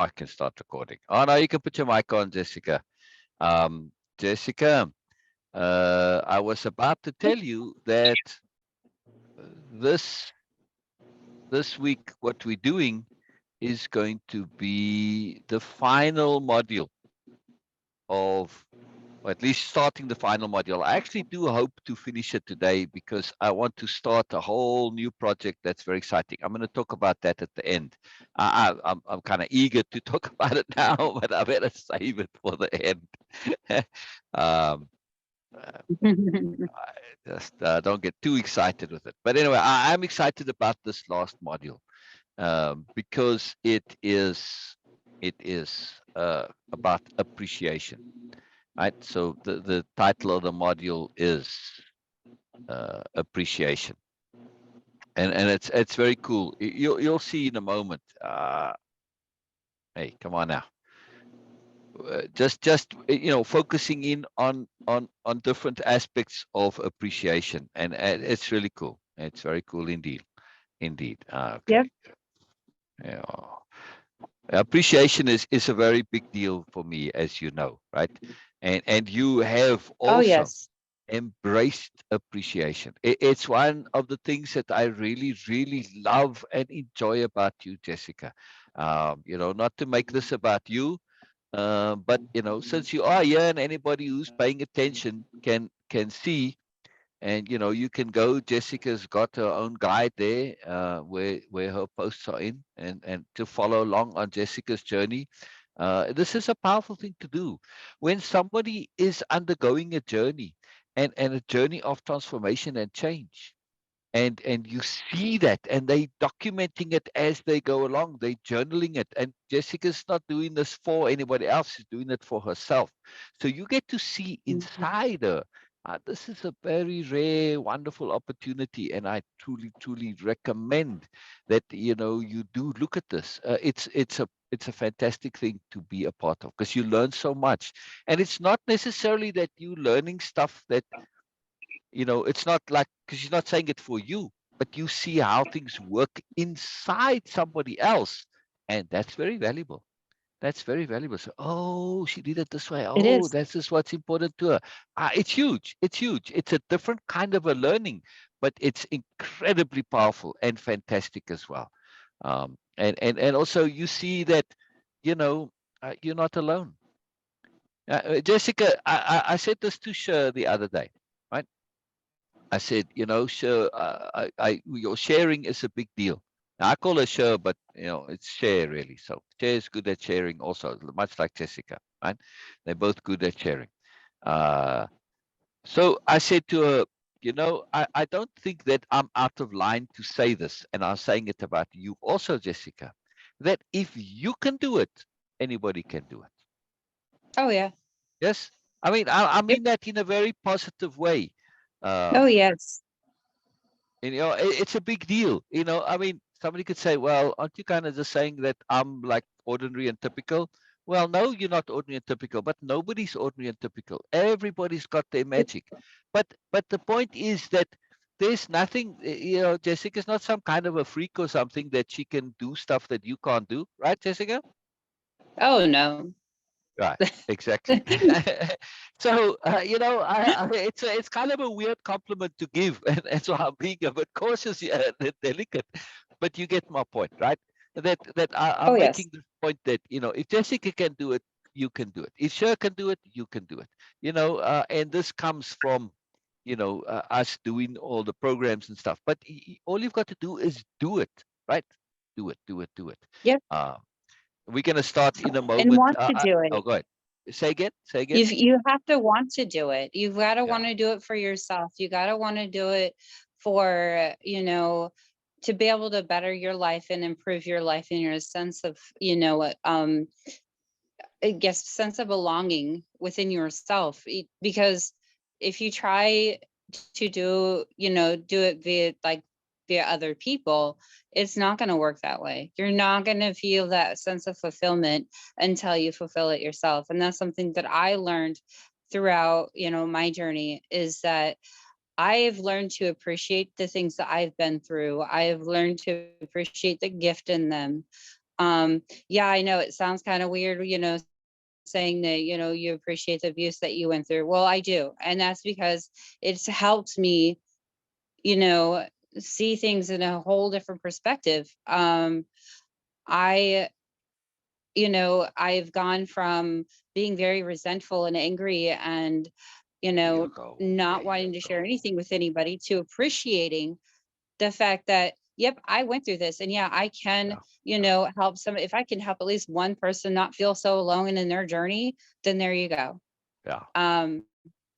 I can start recording. Oh no, you can put your mic on, Jessica. Jessica, I was about to tell you that this this week what we're doing is going to be the final module of, or at least starting the final module. I actually do hope to finish it today because I want to start a whole new project that's very exciting. I'm going to talk about that at the end. I'm kind of eager to talk about it now, but I better save it for the end. um, I just don't get too excited with it. But anyway, I'm excited about this last module because it is about appreciation. Right. So the title of the module is appreciation, and it's very cool. You'll see in a moment. Hey, come on now. Just focusing in on different aspects of appreciation, and it's really cool. It's very cool indeed. Indeed. Yep. Okay. Yeah. Appreciation is a very big deal for me, as you know, right? And you have Oh, also yes. embraced appreciation. It's one of the things that I really, really love and enjoy about you, Jessica. Not to make this about you, but since you are here and anybody who's paying attention can see, and you can go. Jessica's got her own guide there, where her posts are in, and to follow along on Jessica's journey. This is a powerful thing to do when somebody is undergoing a journey, and a journey of transformation and change. And you see that, and they documenting it as they go along. They journaling it, and Jessica's not doing this for anybody else. She's doing it for herself. So you get to see Mhm. inside her. This is a very rare, wonderful opportunity, and I truly, truly recommend that you do look at this. It's a fantastic thing to be a part of because you learn so much, and it's not necessarily that you learning stuff that it's not like, because she's not saying it for you, but you see how things work inside somebody else. And that's very valuable. That's very valuable. So, oh, she did it this way. It Oh, is. that's just what's important to her. It's huge. It's huge. It's a different kind of a learning, but it's incredibly powerful and fantastic as well. And also you see that, you know, you're not alone. Jessica, I said this to Sher the other day, right? I said, sure, your sharing is a big deal. Now, I call her share, but it's share really. So share is good at sharing also, much like Jessica, right? They're both good at sharing. Uh, so I said to her, I don't think that I'm out of line to say this, and I'm saying it about you also, Jessica, that if you can do it, anybody can do it. Oh, yeah. Yes, I mean, I Yep. mean that in a very positive way. Oh, Um, yes. it's a big deal. I mean, somebody could say, well, aren't you kind of just saying that I'm like ordinary and typical? Well, no, you're not ordinary and typical, but nobody's ordinary and typical. Everybody's got their Yep. magic. But the point is that there's nothing, Jessica's not some kind of a freak or something that she can do stuff that you can't do, right, Jessica? Oh, no. Right, exactly. So it's kind of a weird compliment to give, and so I'm being a bit cautious here and delicate, but you get my point, right? I'm Oh, yes. making this point that if Jessica can do it, you can do it. If Cher can do it, you can do it. And this comes from us doing all the programs and stuff. But all you've got to do is do it, right? Do it, do it, do it. Yep. Uh, we're going to start in a And moment. want to do it. Oh, go ahead. Say again. Say again. You have to want to do it. You've got to Yeah. want to do it for yourself. You got to want to do it for, to be able to better your life and improve your life in your sense of, I guess, sense of belonging within yourself. Because if you try to do it via other people, it's not going to work that way. You're not going to feel that sense of fulfillment until you fulfill it yourself. And that's something that I learned throughout, my journey, is that I've learned to appreciate the things that I've been through. I've learned to appreciate the gift in them. Yeah, I know it sounds kind of weird, saying that, you appreciate the abuse that you went through. Well, I do. And that's because it's helped me, you know, see things in a whole different perspective. I, I've gone from being very resentful and angry and, There you go. not There you wanting to share go. anything with anybody to appreciating the fact that, yep, I went through this. And yeah, I can, Yeah. help some. If I can help at least one person not feel so alone in their journey, then there you go. Yeah. Um,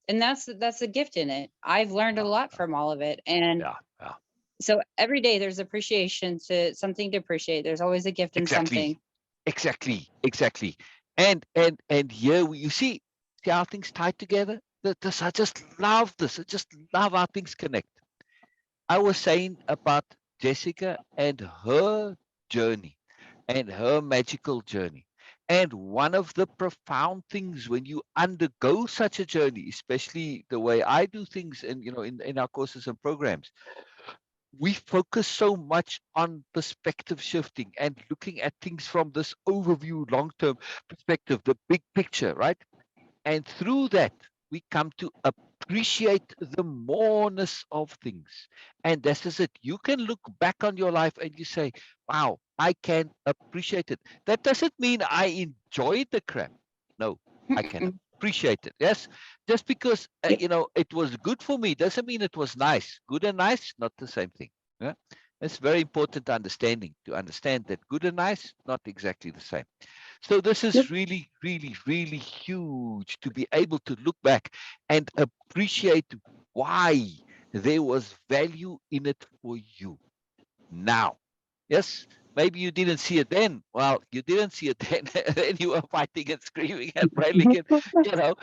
and that's a gift in it. I've learned a Yeah. lot Yeah. from all of it. And Yeah. Yeah. so every day there's appreciation to something to appreciate. There's always a gift in Exactly. something. Exactly. Exactly. And here you see how things tie together. This, I just love this. I just love how things connect. I was saying about Jessica and her journey and her magical journey. And one of the profound things when you undergo such a journey, especially the way I do things in our courses and programs, we focus so much on perspective shifting and looking at things from this overview, long-term perspective, the big picture, right? And through that, we come to appreciate the moreness of things. And this is it. You can look back on your life and you say, wow, I can appreciate it. That doesn't mean I enjoyed the crap. No, I can Mm-mm. appreciate it. Yes. Just because, Yep. it was good for me doesn't mean it was nice. Good and nice, not the same thing. Yeah. It's very important understanding to understand that good and nice, not exactly the same. So this Yep. is really, really, really huge to be able to look back and appreciate why there was value in it for you now. Yes, maybe you didn't see it then. Well, you didn't see it then. Then you were fighting and screaming and railing and, you know,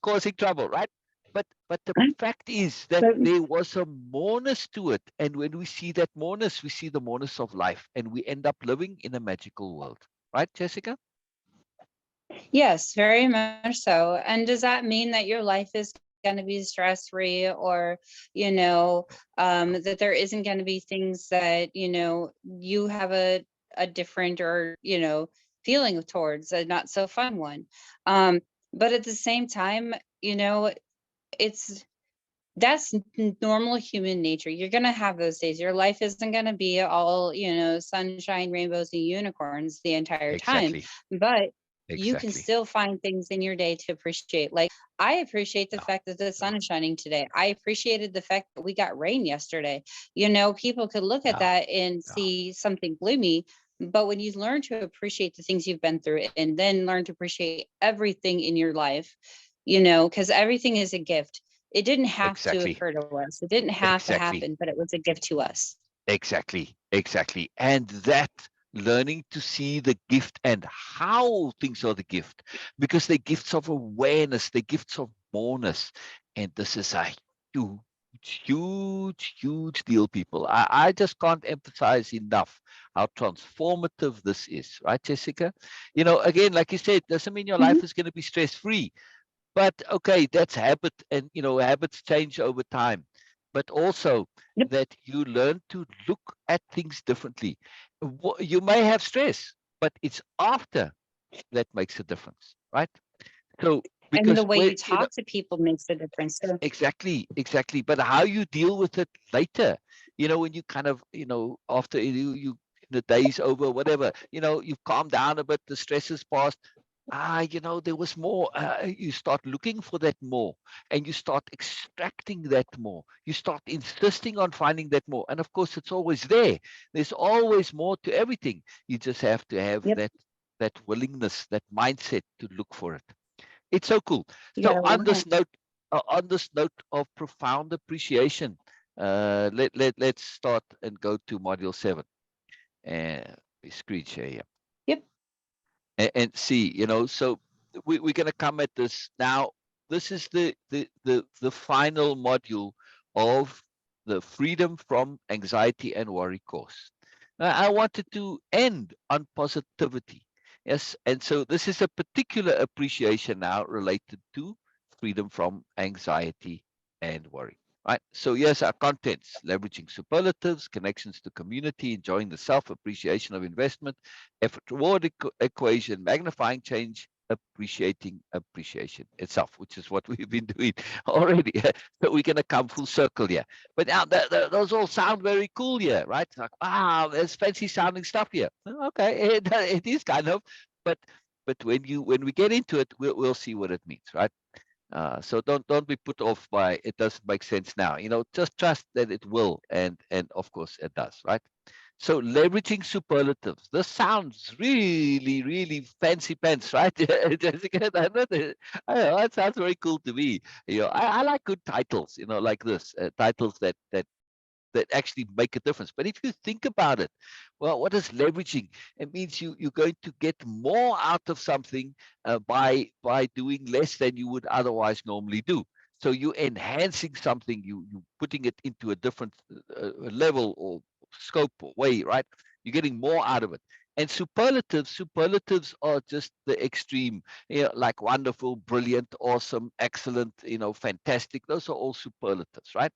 causing trouble, right? But the fact is that But there was a moreness to it, and when we see that moreness, we see the moreness of life, and we end up living in a magical world, right, Jessica? yes, very much so. And does that mean that your life is going to be stress free, or, that there isn't going to be things that, you have a different, or, feeling towards a not so fun one. Um, but at the same time, it's that's normal human nature. You're going to have those days. Your life isn't going to be all, sunshine, rainbows, and unicorns the entire time. Exactly. But you can Exactly. still find things in your day to appreciate. Like, I appreciate the Yeah. fact that the Yeah. sun is shining today. I appreciated the fact that we got rain yesterday. People could look at Yeah. that and Yeah. see something gloomy. But when you learn to appreciate the things you've been through and then learn to appreciate everything in your life, because everything is a gift. It didn't have to Exactly. occur to us. It didn't have to Exactly. happen, but it was a gift to us. Exactly. Exactly. And that learning to see the gift and how things are the gift, because they're gifts of awareness, they're gifts of moreness. And this is a huge, huge, huge deal, people. I just can't emphasize enough how transformative this is, right, Jessica? Again, like you said, doesn't mean your Mhm. life is going to be stress free. But okay, that's habit, and habits change over time. But also Yep. that you learn to look at things differently. You may have stress, but it's after that makes a difference, right? So And the because way you talk to people makes a difference. So, exactly, exactly. But how you deal with it later, when you kind of, after the day's over, whatever, you've calmed down a bit, the stress is past. There was more. You start looking for that more, and you start extracting that more. You start insisting on finding that more. And of course, it's always there. There's always more to everything. You just have to have yep, that willingness, that mindset to look for it. It's so cool. you So gotta want it. on this note of profound appreciation, let's start and go to module 7 and screen share here Yep. and see. So we're going to come at this now. This is the final module of the freedom from anxiety and worry course. Now, I wanted to end on positivity. Yes, and so this is a particular appreciation now related to freedom from anxiety and worry. right? So here's our contents: leveraging superlatives, connections to community, enjoying the self, appreciation of investment, effort reward equation, magnifying change, appreciating appreciation itself, which is what we've been doing already. So we're going to come full circle here. But now those all sound very cool here, right? Like, wow, there's fancy sounding stuff here. Okay, it is kind of, but when we get into it, we'll see what it means, right? So don't be put off by it doesn't make sense now. Just trust that it will, and of course it does, right? So leveraging superlatives. This sounds really, really fancy pants, right? Jessica, I know, that sounds very cool to me. I like good titles, like this, titles that actually make a difference. But if you think about it, well, what is leveraging? It means you're going to get more out of something by doing less than you would otherwise normally do. So you're enhancing something, you putting it into a different level or scope or way, right? You're getting more out of it. And superlatives are just the extreme, like wonderful, brilliant, awesome, excellent, fantastic. Those are all superlatives, right?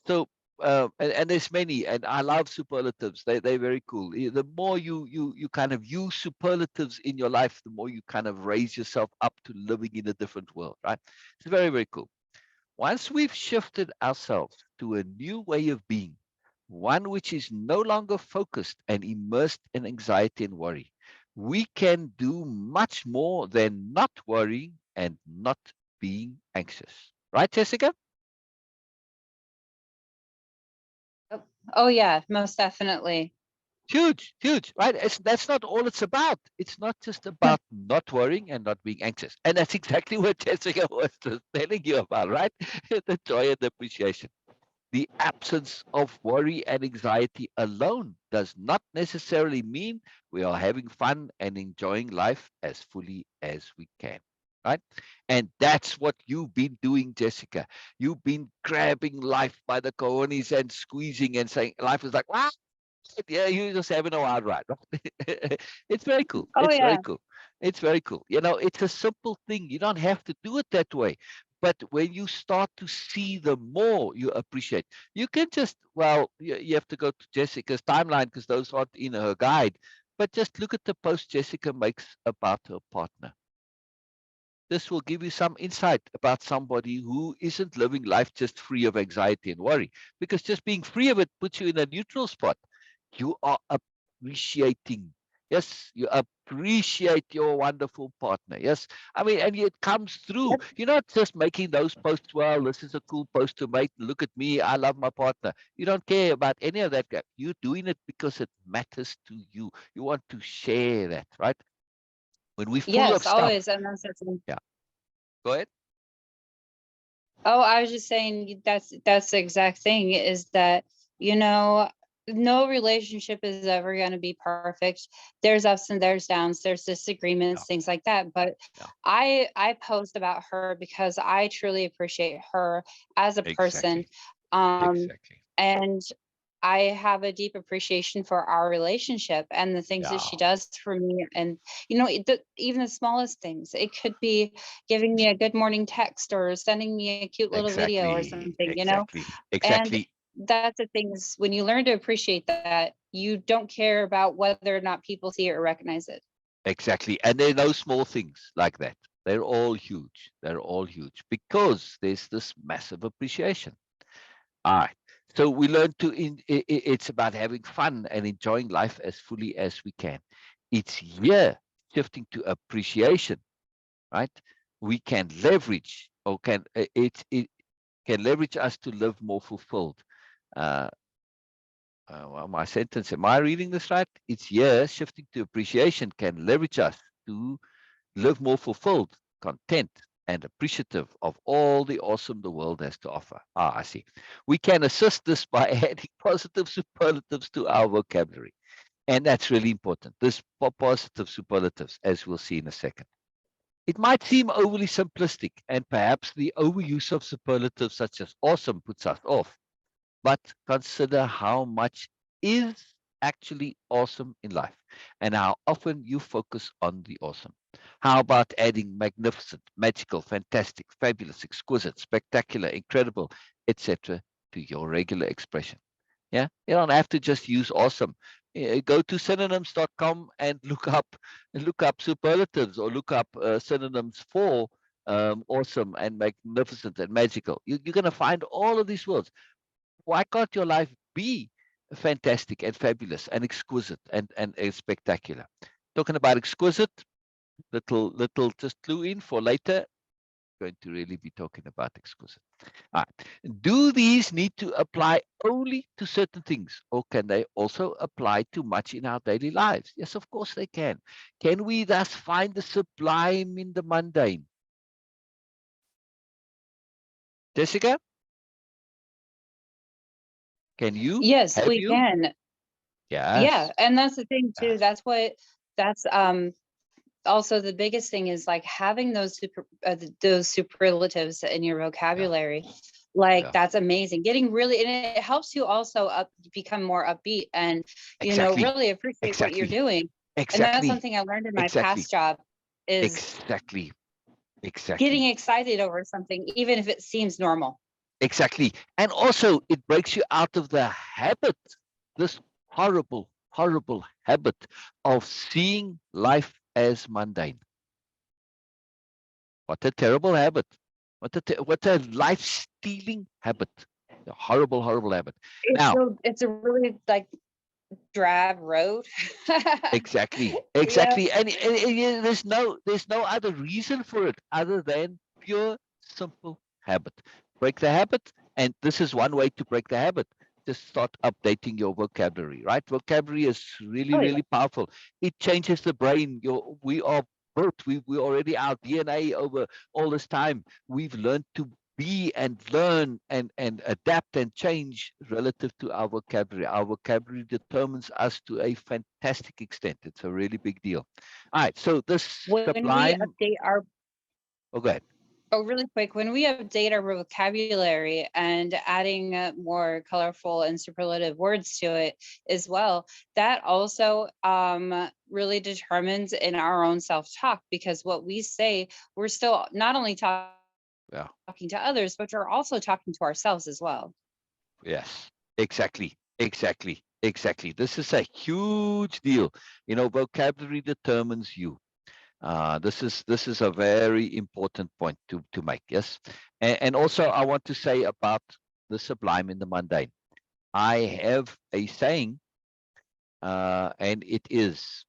So and there's many, and I love superlatives. They're very cool. The more you kind of use superlatives in your life, the more you kind of raise yourself up to living in a different world, right? It's very, very cool. Once we've shifted ourselves to a new way of being, one which is no longer focused and immersed in anxiety and worry, we can do much more than not worrying and not being anxious. Right, Jessica? Oh, oh yeah, most definitely. Huge, huge, right? That's not all it's about. It's not just about not worrying and not being anxious. And that's exactly what Jessica was just telling you about, right? The joy and the appreciation. The absence of worry and anxiety alone does not necessarily mean we are having fun and enjoying life as fully as we can. Right. And that's what you've been doing, Jessica. You've been grabbing life by the cojones and squeezing and saying life is like, wow, yeah, you just having a wild ride. Right? It's very cool. Oh It's very yeah. cool. It's very cool. It's a simple thing. You don't have to do it that way. But when you start to see the more you appreciate, you can just, well, you have to go to Jessica's timeline because those aren't in her guide. But just look at the post Jessica makes about her partner. This will give you some insight about somebody who isn't living life just free of anxiety and worry, because just being free of it puts you in a neutral spot. You are appreciating. Yes, you appreciate your wonderful partner. Yes, I mean, and it comes through. Yep. You're not just making those posts. Well, this is a cool post to make. Look at me. I love my partner. You don't care about any of that. You're doing it because it matters to you. You want to share that, right? When we're full of Yes, stuff. always. And that's Yeah. Go ahead. Oh, I was just saying that's the exact thing is that, you know, no relationship is ever going to be perfect. There's ups and there's downs, there's Yeah. disagreements, things like that. But Yeah. I post about her because I truly appreciate her as a person. Exactly. Um, Exactly. and I have a deep appreciation for our relationship and the things that Yeah. she does for me. And, even the smallest things, it could be giving me a good morning text or sending me a cute little video or Exactly. something. Exactly. And Exactly. that's the things when you learn to appreciate that, you don't care about whether or not people see it or recognize it. Exactly. And there are no small things like that. They're all huge. They're all huge because there's this massive appreciation. All right. So we learn it's about having fun and enjoying life as fully as we can. It's here shifting to appreciation, right? We can leverage or it can leverage us to live more fulfilled. Uh, well, my sentence, am I reading this right? It's here shifting to appreciation can leverage us to live more fulfilled, content, and appreciative of all the awesome the world has to offer. I see. We can assist this by adding positive superlatives to our vocabulary. And that's really important. This positive superlatives, as we'll see in a second. It might seem overly simplistic, and perhaps the overuse of superlatives such as awesome puts us off. But consider how much is actually awesome in life and how often you focus on the awesome. How about adding magnificent, magical, fantastic, fabulous, exquisite, spectacular, incredible, etc. to your regular expression? Yeah, you don't have to just use awesome. Go to synonyms.com and look up superlatives, or look up synonyms for awesome and magnificent and magical. You're going to find all of these words. Why can't your life be fantastic and fabulous and exquisite and spectacular? Talking about exquisite, little just clue in for later. Going to really be talking about exquisite. All right. Do these need to apply only to certain things, or can they also apply to much in our daily lives? Yes, of course they can. Can we thus find the sublime in the mundane? Jessica, can you? Yes, Have we you? can. Yeah, Yes. and that's the thing too. Yes. That's also the biggest thing is like having those superlatives in your Yeah. vocabulary. Like Yeah. that's amazing. Getting really, and it helps you also become more upbeat and Exactly. really appreciate what you're Exactly. doing. And that's Exactly. something I learned in my Exactly. past job is Exactly. getting Exactly. excited over something even if it seems normal. Exactly. And also, it breaks you out of the habit, this horrible, horrible habit of seeing life as mundane. What a terrible habit. What a life stealing habit. A horrible, horrible habit. Now, It's a really like drab road. exactly, Yeah. exactly. And there's no other reason for it other than pure, simple habit. Break the habit, and this is one way to break the habit. Just start updating your vocabulary, right? Vocabulary is really, Oh yeah. really powerful. It changes the brain. We are built. We already, our DNA over all this time. We've learned to be and learn and adapt and change relative to our vocabulary. Our vocabulary determines us to a fantastic extent. It's a really big deal. All right. So this When we sublime. update our Oh, go ahead. Oh, really quick, when we update our vocabulary and adding more colorful and superlative words to it as well, that also really determines in our own self-talk, because what we say, we're still not only talking to others, but Yeah. you're also talking to ourselves as well. Yes. Exactly. Exactly. Exactly. This is a huge deal. Vocabulary determines you. This is a very important point to make. Yes. And also, I want to say about the sublime in the mundane. I have a saying, and it is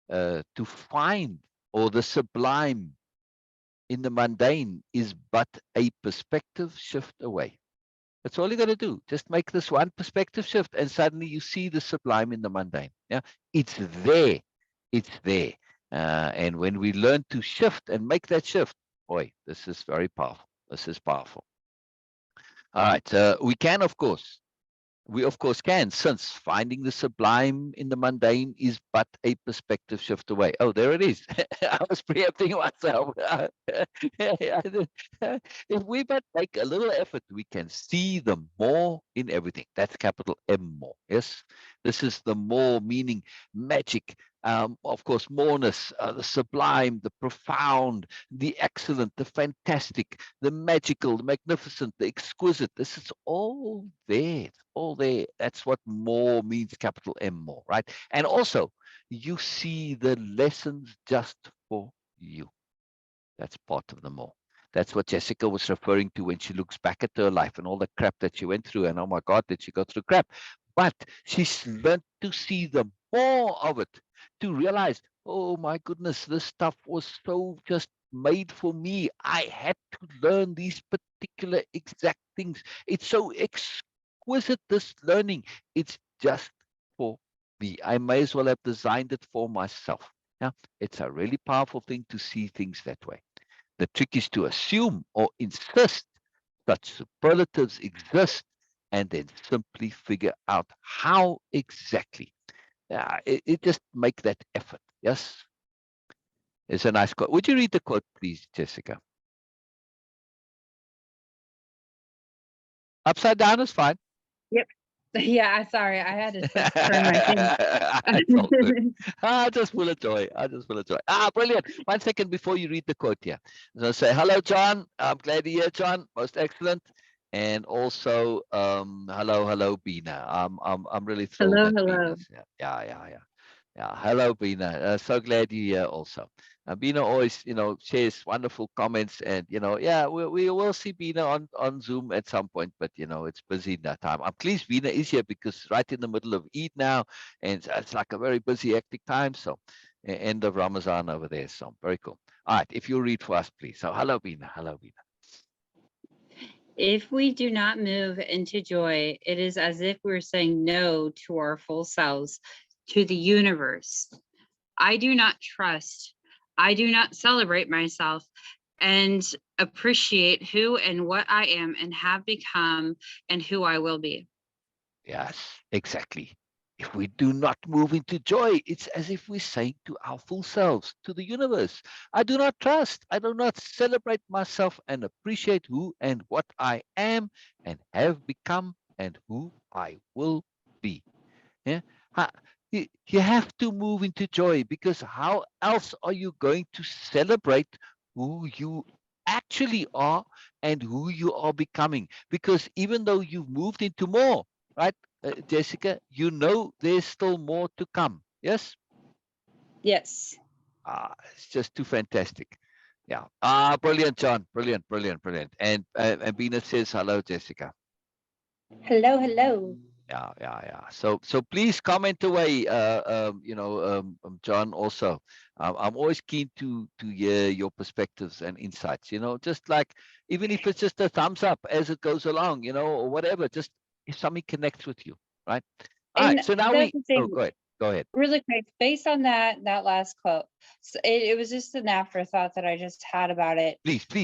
to find, or the sublime in the mundane is but a perspective shift away. That's all you got to do. Just make this one perspective shift, and suddenly you see the sublime in the mundane. Yeah, it's there. It's there. And when we learn to shift and make that shift, boy, this is very powerful. This is powerful. All right. We of course can, since finding the sublime in the mundane is but a perspective shift away. Oh, there it is. I was preempting myself. If we but make a little effort, we can see the more in everything. That's capital M, more. Yes, this is the more, meaning magic. Of course, moreness, the sublime, the profound, the excellent, the fantastic, the magical, the magnificent, the exquisite. This is all there. It's all there. That's what more means, capital M, more, right? And also, you see the lessons just for you. That's part of the more. That's what Jessica was referring to when she looks back at her life and all the crap that she went through. And oh my God, did she go through crap? But she's learned to see the more of it, to realize, oh my goodness, this stuff was so just made for me. I had to learn these particular exact things. It's so exquisite, this learning. It's just for me. I may as well have designed it for myself. Yeah, it's a really powerful thing to see things that way. The trick is to assume or insist such superlatives exist, and then simply figure out how exactly. It just make that effort. Yes, it's a nice quote. Would you read the quote, please, Jessica? Upside down is fine. Yep. Yeah, sorry, I had to turn my thing. It's all good. Just full of joy. I just full of joy. Brilliant. 1 second before you read the quote here. So say, hello, John. I'm glad you're here, John. Most excellent. And also, hello, Bina. I'm really thrilled Hello, that hello. Bina's here. Yeah. Yeah, hello, Bina. So glad you're here also. Bina always, shares wonderful comments, and yeah, we will see Bina on Zoom at some point, but it's busy in that time. I'm pleased Bina is here because right in the middle of Eid now, and it's like a very busy, hectic time. So, end of Ramadan over there. So very cool. All right, if you read for us, please. So, hello, Bina. Hello, Bina. If we do not move into joy, it is as if we're saying no to our full selves, to the universe. I do not trust. I do not celebrate myself and appreciate who and what I am and have become and who I will be. Yes, exactly. If we do not move into joy, it's as if we're saying to our full selves, to the universe, I do not trust, I do not celebrate myself and appreciate who and what I am and have become and who I will be. Yeah. Ha- you have to move into joy, because how else are you going to celebrate who you actually are and who you are becoming? Because even though you've moved into more, right, Jessica, there's still more to come. Yes. Yes. It's just too fantastic. Yeah. Brilliant, John. Brilliant. And Bina says hello, Jessica. Hello, hello. Yeah. So please comment away, John. Also, I'm always keen to hear your perspectives and insights. Just like, even if it's just a thumbs up as it goes along, or whatever. Just if something connects with you, right? All right. And So now that's we. the Oh, thing, go ahead. Go ahead. really quick, based on that last quote. So it was just an afterthought that I just had about it.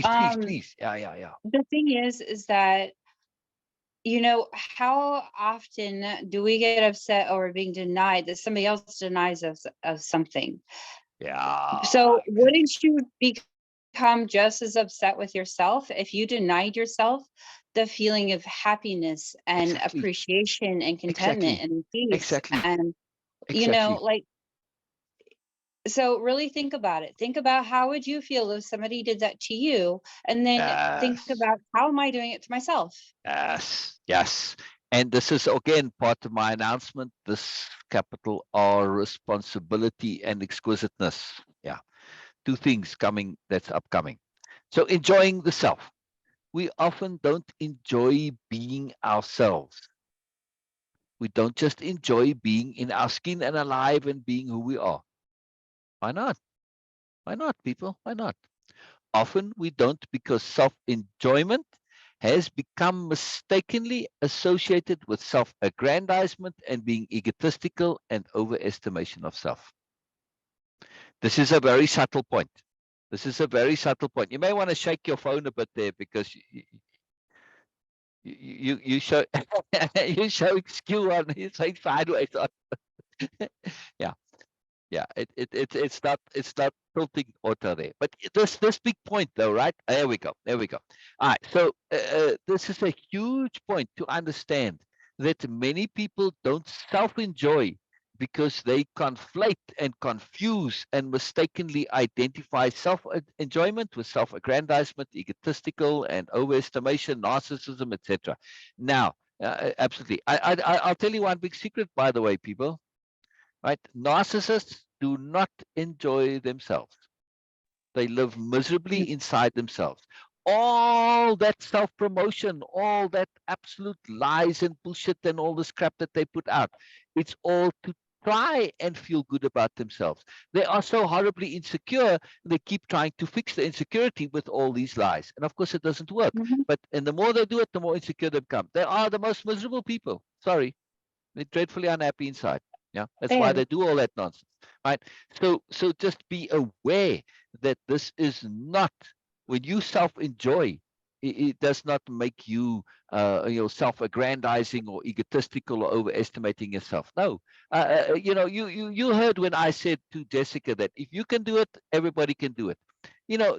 Um, Please. Yeah. the thing is that how often do we get upset over being denied that somebody else denies us of something? Yeah. So wouldn't you become just as upset with yourself if you denied yourself the feeling of happiness and Exactly. appreciation and contentment Exactly. and peace? Exactly. And Exactly. like, so really think about it. Think about, how would you feel if somebody did that to you? And then think Yes. about, how am I doing it to myself? Yes. And this is again part of my announcement, this capital R, responsibility and exquisiteness. Yeah. Two things coming, that's upcoming. So, enjoying the self. We often don't enjoy being ourselves. We don't just enjoy being in our skin and alive and being who we are. Why not? Why not, people? Why not? Often we don't, because self enjoyment has become mistakenly associated with self aggrandizement and being egotistical and overestimation of self. This is a very subtle point. This is a very subtle point. You may want to shake your phone a bit there, because you show you showing skew on, you saying sideways on. Yeah. Yeah, it's not tilting auto there, but this big point though, right? There we go. All right, so this is a huge point to understand, that many people don't self-enjoy because they conflate and confuse and mistakenly identify self-enjoyment with self-aggrandizement, egotistical and overestimation, narcissism, etc. Now, absolutely, I'll tell you one big secret, by the way, people. Right? Narcissists do not enjoy themselves. They live miserably inside themselves. All that self promotion, all that absolute lies and bullshit and all this crap that they put out, it's all to try and feel good about themselves. They are so horribly insecure, they keep trying to fix the insecurity with all these lies. And of course, it doesn't work. Mhm. And the more they do it, the more insecure they become. They are the most miserable people. Sorry, they're dreadfully unhappy inside. Yeah, that's why Fair. they do all that nonsense, right? So just be aware that this is not, when you self-enjoy. It does not make you, self-aggrandizing or egotistical or overestimating yourself. No, you heard when I said to Jessica that if you can do it, everybody can do it.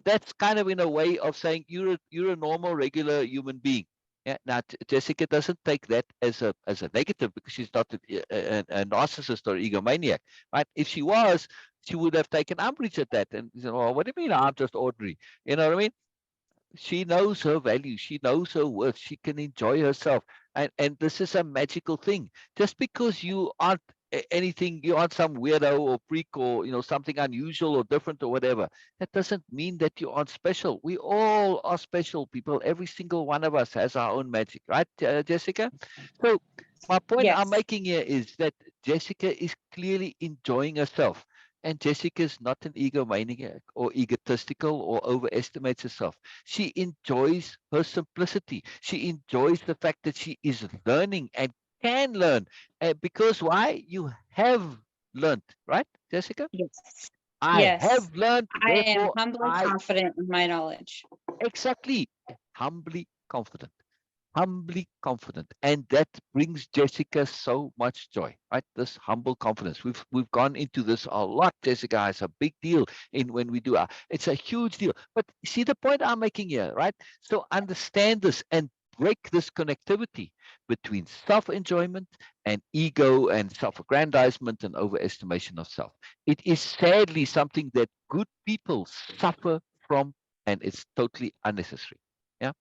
That's kind of in a way of saying you're a normal, regular human being. Yeah. Now, Jessica doesn't take that as a negative because she's not a narcissist or egomaniac, right? If she was, she would have taken umbrage at that and said, "Well, what do you mean I'm just ordinary?" You know what I mean? She knows her value. She knows her worth. She can enjoy herself. And this is a magical thing. Just because you aren't anything, you aren't some weirdo or freak or something unusual or different or whatever. That doesn't mean that you aren't special. We all are special people. Every single one of us has our own magic, right, Jessica? So my point I'm Yes. making here is that Jessica is clearly enjoying herself. And Jessica is not an egomaniac or egotistical or overestimates herself. She enjoys her simplicity. She enjoys the fact that she is learning and can learn. Because why? You have learned, right, Jessica? Yes. I Yes. have learned, I am therefore humbly I confident in my knowledge. exactly humbly confident. Humbly confident, and that brings Jessica so much joy, right? This humble confidence. We've gone into this a lot, Jessica. It's a big deal in when we do our. It's a huge deal. But see the point I'm making here, right? So understand this and break this connectivity between self-enjoyment and ego and self-aggrandizement and overestimation of self. It is sadly something that good people suffer from, and it's totally unnecessary. Yeah.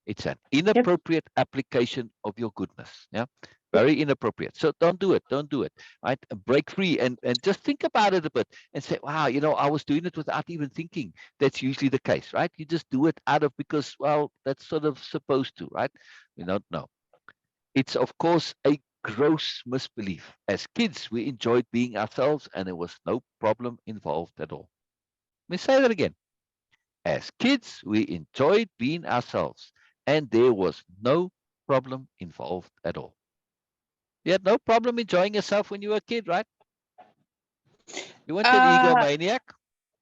It's an Yep. inappropriate application of your goodness. Yeah. Very inappropriate. So don't do it. Don't do it. Right. Break free and just think about it a bit and say, wow, I was doing it without even thinking. That's usually the case, right? You just do it out of because, well, that's sort of supposed to, right? We don't know. It's of course a gross misbelief. As kids, we enjoyed being ourselves and there was no problem involved at all. Let me say that again. As kids, we enjoyed being ourselves, and there was no problem involved at all. You had no problem enjoying yourself when you were a kid, right? You weren't an Uh, egomaniac.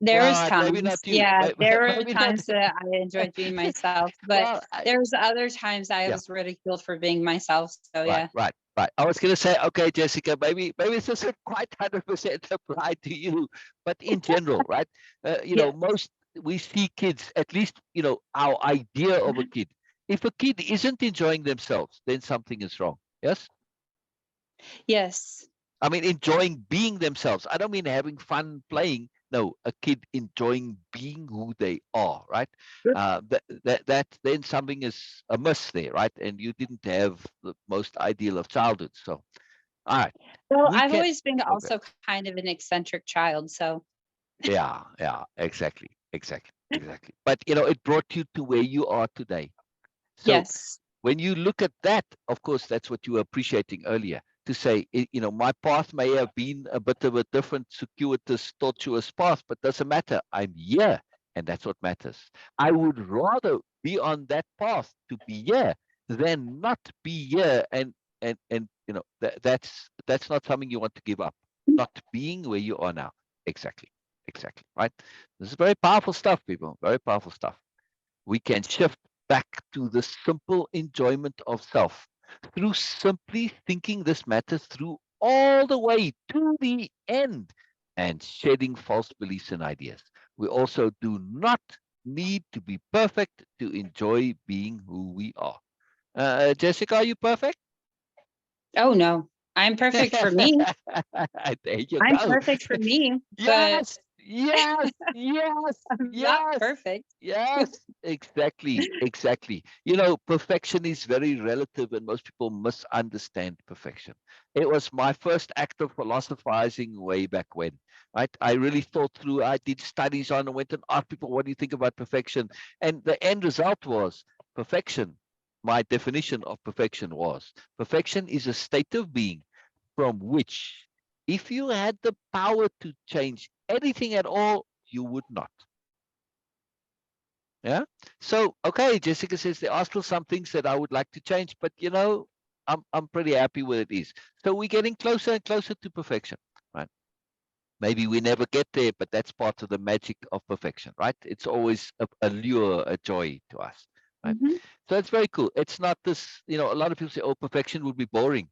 there Well, was maybe times, not you. yeah, there were Maybe not. times that I enjoyed being myself, but Well, there was other times I yeah, was ridiculed for being myself. So right, yeah. right, right. I was going to say, okay, Jessica, maybe it doesn't quite 100% apply to you, but in general, right? Yes. Most we see kids, at least, our idea of a kid. If a kid isn't enjoying themselves, then something is wrong. Yes. Yes. I mean, enjoying being themselves. I don't mean having fun playing. No, a kid enjoying being who they are, right? That then something is amiss there, right? And you didn't have the most ideal of childhood. So, all right, Well, we I've can. always been Okay. also kind of an eccentric child. So Yeah, yeah, exactly, exactly, exactly. But it brought you to where you are today. So yes. when you look at that, of course, that's what you were appreciating earlier. To say, my path may have been a bit of a different, circuitous, tortuous path, but doesn't matter. I'm here, and that's what matters. I would rather be on that path to be here than not be here, and that's not something you want to give up. Not being where you are now. Exactly, exactly, right. This is very powerful stuff, people. Very powerful stuff. We can shift back to the simple enjoyment of self through simply thinking this matter through all the way to the end and shedding false beliefs and ideas. We also do not need to be perfect to enjoy being who we are. Jessica, are you perfect? Oh no, I'm perfect for me. There you I'm go. perfect for me, but Yes, yes, yes, I'm not yes. perfect. Yes, exactly, exactly. Perfection is very relative, and most people misunderstand perfection. It was my first act of philosophizing way back when, right? I really thought through, I did studies on and went and asked people, what do you think about perfection? And the end result was perfection. My definition of perfection is a state of being from which, if you had the power to change anything at all, you would not. Yeah. So, okay, Jessica says there are still some things that I would like to change, but I'm pretty happy with it is. So we're getting closer and closer to perfection, right? Maybe we never get there, but that's part of the magic of perfection, right? It's always a lure, a joy to us, right? Mhm. So it's very cool. It's not this, a lot of people say, oh, perfection would be boring.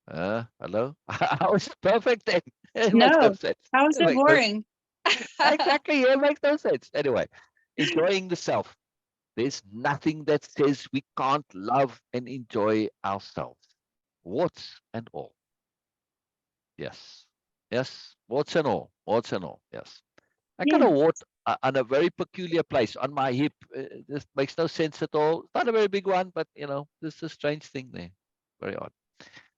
Hello? How is it perfect then? It makes no No, sense. how is It it makes no boring? exactly. It makes no sense. Anyway, enjoying the self. There's nothing that says we can't love and enjoy ourselves, warts and all. Yes. Yes. Warts and all. Warts and all. Yes. I got Yeah. a wart on a very peculiar place on my hip. This makes no sense at all. It's not a very big one, but this is a strange thing there. Very odd.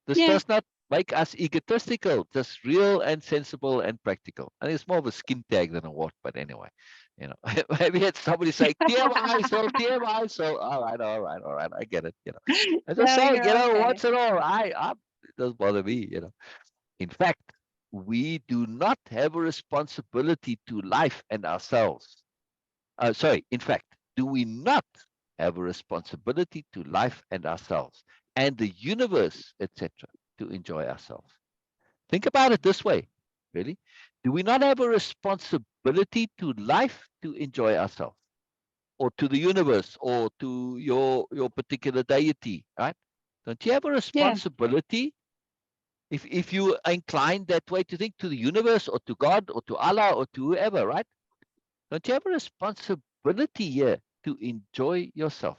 This Yeah. does not make us egotistical, just real and sensible and practical. And it's more of a skin tag than a wart, but anyway, maybe it's somebody saying TMI, so TMI, so all right, all right, all right, I get it. I just No, saying, you're okay. what's it all? It doesn't bother me. In fact, we do not have a responsibility to life and ourselves. Sorry, in fact, do we not have a responsibility to life and ourselves and the universe, etc., to enjoy ourselves? Think about it this way, really. Do we not have a responsibility to life to enjoy ourselves or to the universe or to your particular deity, right? Don't you have a Yeah. responsibility if you are inclined that way to think to the universe or to God or to Allah or to whoever, right? Don't you have a responsibility here to enjoy yourself?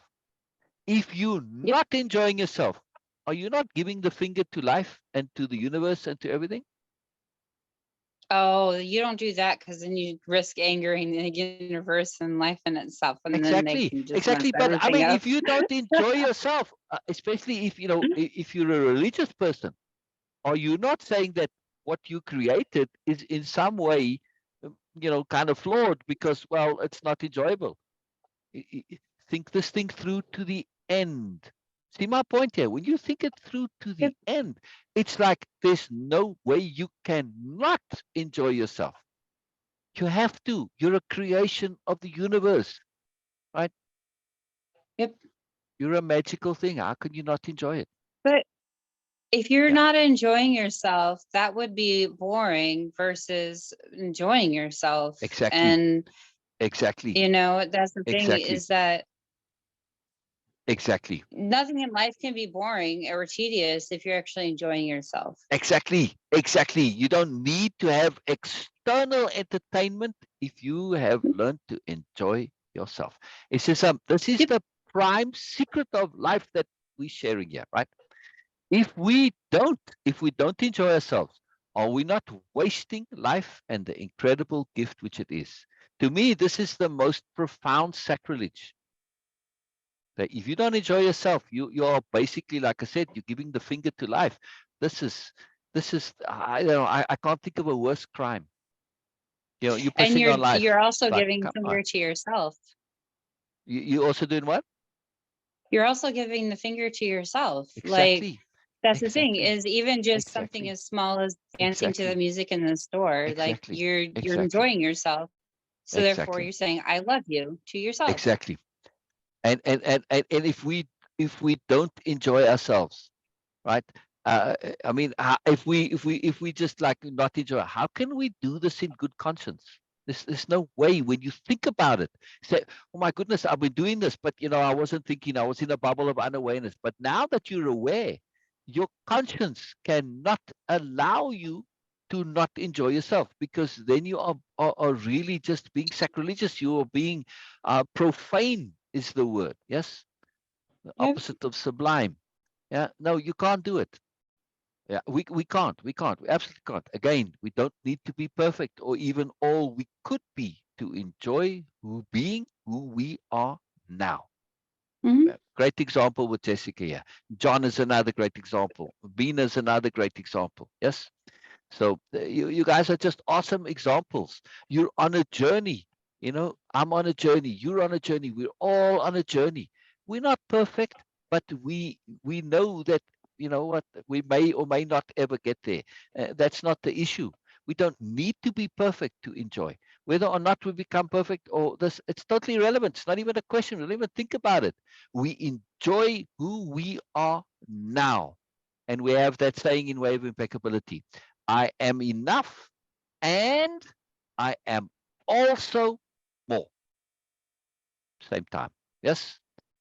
If you're Yep. not enjoying yourself, are you not giving the finger to life and to the universe and to everything? Oh, you don't do that because then you risk angering the universe and life in itself, and then they Exactly, can just mess exactly. But I everything mean, up. if you don't enjoy yourself, especially if you're a religious person, are you not saying that what you created is in some way, kind of flawed because, well, it's not enjoyable? Think this thing through to the end. See my point here? When you think it through to Yep. the end, it's like there's no way you cannot enjoy yourself. You have to. You're a creation of the universe, right? Yep. You're a magical thing. How can you not enjoy it? But if you're Yeah, not enjoying yourself, that would be boring versus enjoying yourself. exactly, And exactly, that's the thing exactly, is that exactly, nothing in life can be boring or tedious if you're actually enjoying yourself. exactly, exactly. You don't need to have external entertainment if you have learned to enjoy yourself. It's just this is Yep. the prime secret of life that we're sharing here, right? If we don't enjoy ourselves, are we not wasting life and the incredible gift which it is? To me, this is the most profound sacrilege. That if you don't enjoy yourself, you're basically, like I said, you're giving the finger to life. This is I don't know, I can't think of a worse crime. You're And pissing on life. you're also Like, giving come on. finger to yourself. You also doing what? You're also giving the finger to yourself. Like Exactly. that's the thing Exactly. is even just something Exactly. as small as dancing to the Exactly. music in the store, like Exactly. you're Exactly. enjoying yourself. So therefore Exactly. you're saying I love you to yourself. Exactly. And if we don't enjoy ourselves, right? I mean, if we just like not enjoy, how can we do this in good conscience? There's no way when you think about it. Say, oh my goodness, I've been doing this, but I wasn't thinking. I was in a bubble of unawareness. But now that you're aware, your conscience cannot allow you to not enjoy yourself because then you are really just being sacrilegious. You are being profane is the word. Yes, the Yep. opposite of sublime. Yeah, no, you can't do it. Yeah, we absolutely can't. Again, we don't need to be perfect or even all we could be to enjoy being who we are now. Hmm. Great example with Jessica here. John is another great example. Bina is another great example. Yes. So you guys are just awesome examples. You're on a journey. I'm on a journey. You're on a journey. We're all on a journey. We're not perfect, but we know that what we may or may not ever get there. That's not the issue. We don't need to be perfect to enjoy. Whether or not we become perfect or this, it's totally irrelevant. It's not even a question. We don't even think about it. We enjoy who we are now. And we have that saying in Way of Impeccability. I am enough and I am also more. Same time. Yes.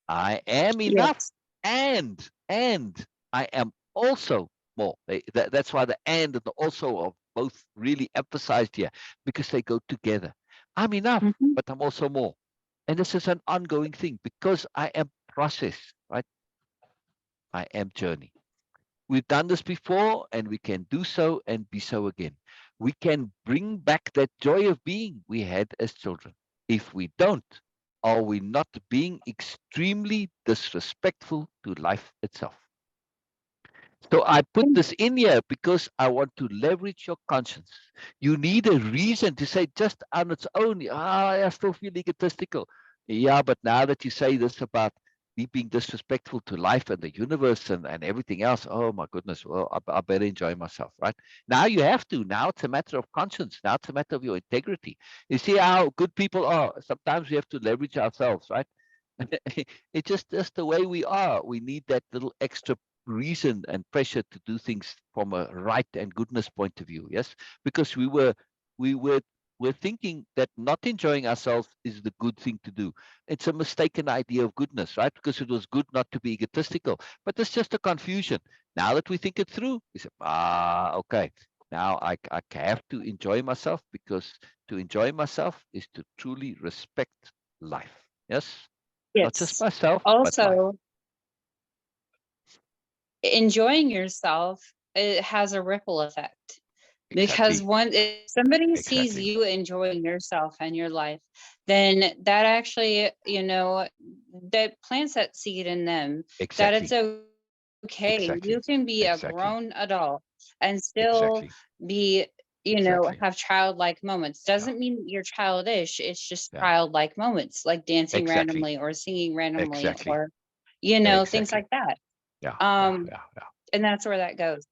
I am enough Yes. and I am also more. That's why the and the also are both really emphasized here because they go together. I'm enough, Hmm. but I'm also more. And this is an ongoing thing because I am process, right? I am journey. We've done this before and we can do so and be so again. We can bring back that joy of being we had as children. If we don't, are we not being extremely disrespectful to life itself? So I put this in here because I want to leverage your conscience. You need a reason to say just on its own, I still feel egotistical. Yeah, but now that you say this about me being disrespectful to life and the universe and everything else, oh my goodness, well, I better enjoy myself, right? Now you have to. Now it's a matter of conscience. Now it's a matter of your integrity. You see how good people are. Sometimes we have to leverage ourselves, right? It's just the way we are. We need that little extra reason and pressure to do things from a right and goodness point of view. Yes, because we're thinking that not enjoying ourselves is the good thing to do. It's a mistaken idea of goodness, right? Because it was good not to be egotistical, but it's just a confusion. Now that we think it through, we say, okay. Now I have to enjoy myself because to enjoy myself is to truly respect life. Yes, not just Yes. myself, but life. Also, enjoying yourself, it has a ripple effect. Because Exactly. if somebody sees Exactly. you enjoying yourself and your life, then that actually, that plants that seed in them that it's Exactly. okay. You can be a Exactly. grown adult Exactly. and still Exactly. be, have Exactly. childlike moments. Yeah. Doesn't mean you're childish. It's just Yeah. childlike moments, like dancing Exactly. randomly or singing randomly Exactly. or, things Exactly. like that. Yeah. Yeah. Um, Yeah. Yeah. and that's where that goes.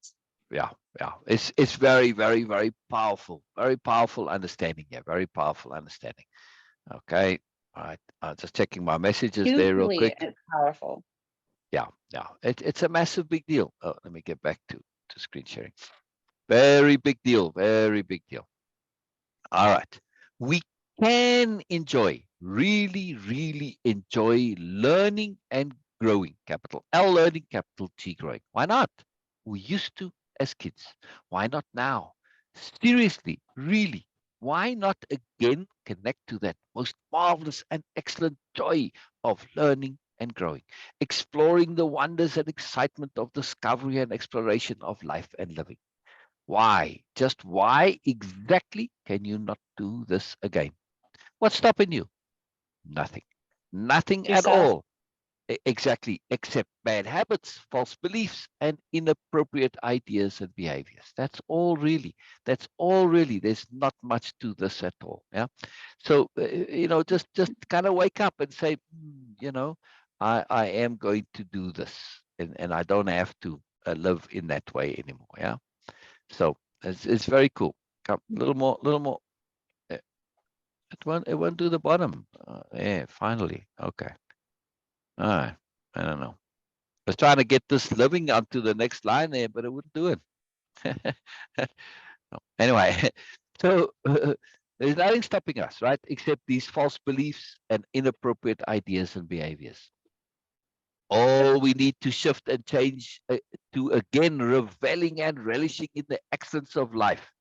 Yeah. Yeah. It's very, very, very powerful. Very powerful understanding. Yeah. Very powerful understanding. Okay. All right. Just checking my messages there real Hugely quick. powerful. Yeah. Yeah. It's a massive big deal. Oh, let me get back to screen sharing. Very big deal. Very big deal. All right. We can enjoy, really, really enjoy learning and growing. Capital L learning, capital T growing. Why not? We used to as kids. Why not now? Seriously, really. Why not again connect to that most marvelous and excellent joy of learning and growing, exploring the wonders and excitement of discovery and exploration of life and living? Why? Just why exactly can you not do this again? What's stopping you? Nothing. Nothing at Yourself. all. Exactly, except bad habits, false beliefs, and inappropriate ideas and behaviors. That's all really. That's all really. There's not much to this at all. Yeah. So just kind of wake up and say, I am going to do this, and I don't have to live in that way anymore. Yeah. So it's very cool. Come, a little more, little more. eh, It won't do the bottom. Yeah, finally. Okay. All right. I don't know. I was trying to get this living onto the next line there, but it wouldn't do it. No. Anyway, so there's nothing stopping us, right? Except these false beliefs and inappropriate ideas and behaviors. All we need to shift and change to again reveling and relishing in the excellence of life.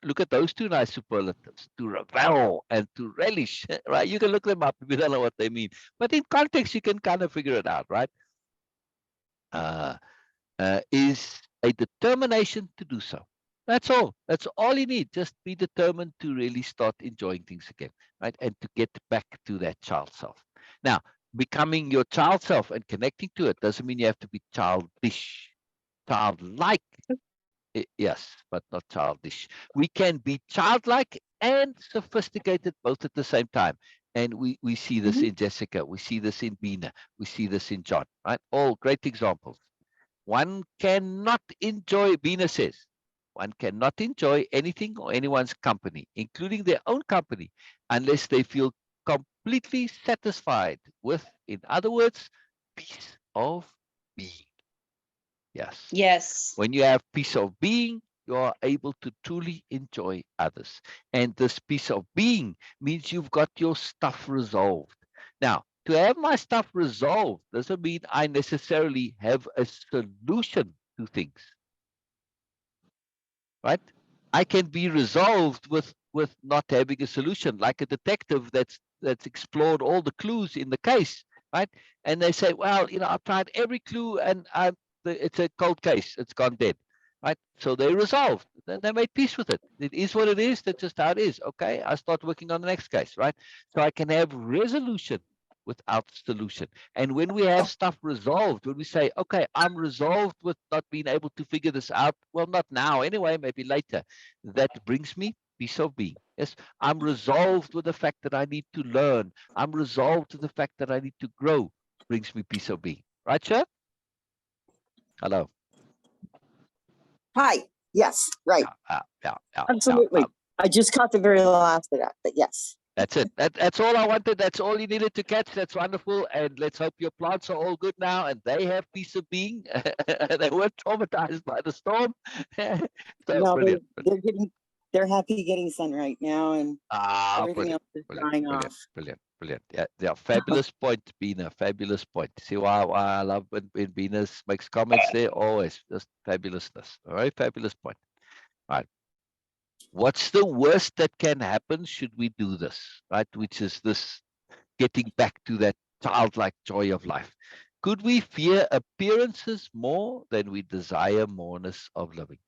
Look at those two nice superlatives, to revel and to relish, right? You can look them up if you don't know what they mean. But in context, you can kind of figure it out, right? Uh, is a determination to do so. That's all. That's all you need. Just be determined to really start enjoying things again, right? And to get back to that child self. Now, becoming your child self and connecting to it doesn't mean you have to be childish. Childlike, yes, but not childish. We can be childlike and sophisticated both at the same time. And we see this Mhm. in Jessica, we see this in Bina, we see this in John, right? All great examples. One cannot enjoy, Bina says, one cannot enjoy anything or anyone's company, including their own company, unless they feel completely satisfied with, in other words, peace of being. Yes. Yes. When you have peace of being, you are able to truly enjoy others. And this peace of being means you've got your stuff resolved. Now, to have my stuff resolved doesn't mean I necessarily have a solution to things, right? I can be resolved with with not having a solution, like a detective that's explored all the clues in the case, right? And they say, well, I've tried every clue, and it's a cold case. It's gone dead, right? So they resolved. Then they made peace with it. It is what it is. That's just how it is. Okay, I start working on the next case, right? So I can have resolution without solution. And when we have stuff resolved, when we say, okay, I'm resolved with not being able to figure this out, well, not now anyway, maybe later, that brings me peace of being. Yes, I'm resolved with the fact that I need to learn. I'm resolved to the fact that I need to grow, brings me peace of being. Right, sir? Hello. Hi. Yes. Right. Yeah. Absolutely. I just caught the very last of that, but yes. That's it. That's all I wanted. That's all you needed to catch. That's wonderful. And let's hope your plants are all good now and they have peace of being. They weren't traumatized by the storm. So No, brilliant. they're happy getting sun right now, and everything Brilliant. else is Brilliant. drying Brilliant. off. Brilliant. Brilliant. Yeah. Fabulous point, Bina. Fabulous point. See why I love when Bina makes comments there? Always just fabulousness. All right. Fabulous point. All right. What's the worst that can happen should we do this? Right. Which is this getting back to that childlike joy of life. Could we fear appearances more than we desire moreness of living?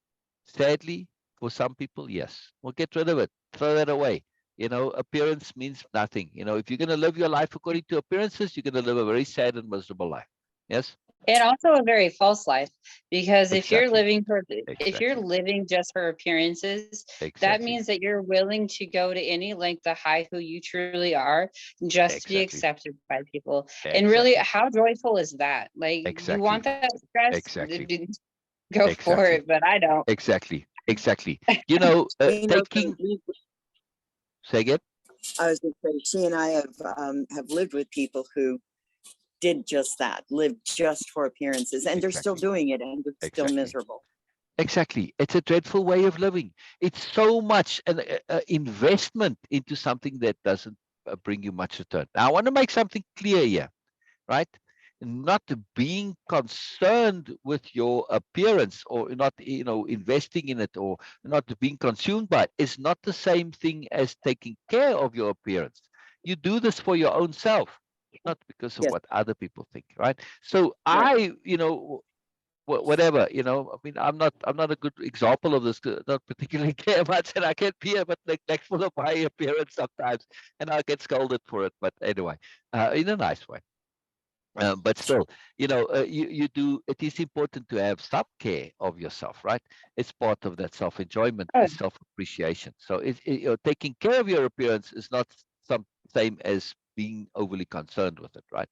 Sadly, for some people, yes. Well, get rid of it. Throw that away. Appearance means nothing. If you're going to live your life according to appearances, you're going to live a very sad and miserable life. Yes? And also a very false life, because if you're Exactly. living just for appearances, that means Exactly. that you're willing to go to any length to hide who you truly are just to be Exactly. accepted by people. And really, Exactly. how joyful is that? Like, you want Exactly. that stress? Exactly. Go for Exactly. it, but I don't. Exactly. Exactly. You know, Taking, say again? I was going to say, she and I have lived with people who did just that, lived just for appearances, and they're still Exactly. doing it, and they're still Exactly. miserable. Exactly. It's a dreadful way of living. It's so much an investment into something that doesn't bring you much return. Now, I want to make something clear here, right? Not being concerned with your appearance or not, investing in it or not being consumed by it is not the same thing as taking care of your appearance. You do this for your own self, not because of Yes. what other people think, right? So Right. whatever, I mean, I'm not a good example of this, not particularly care much, and I can be a bit neglectful of my appearance sometimes, and I get scolded for it, but anyway, in a nice way. But still, you do. It is important to have some care of yourself, right? It's part of that self-enjoyment, Oh, is self-appreciation. So taking care of your appearance is not some same as being overly concerned with it, right?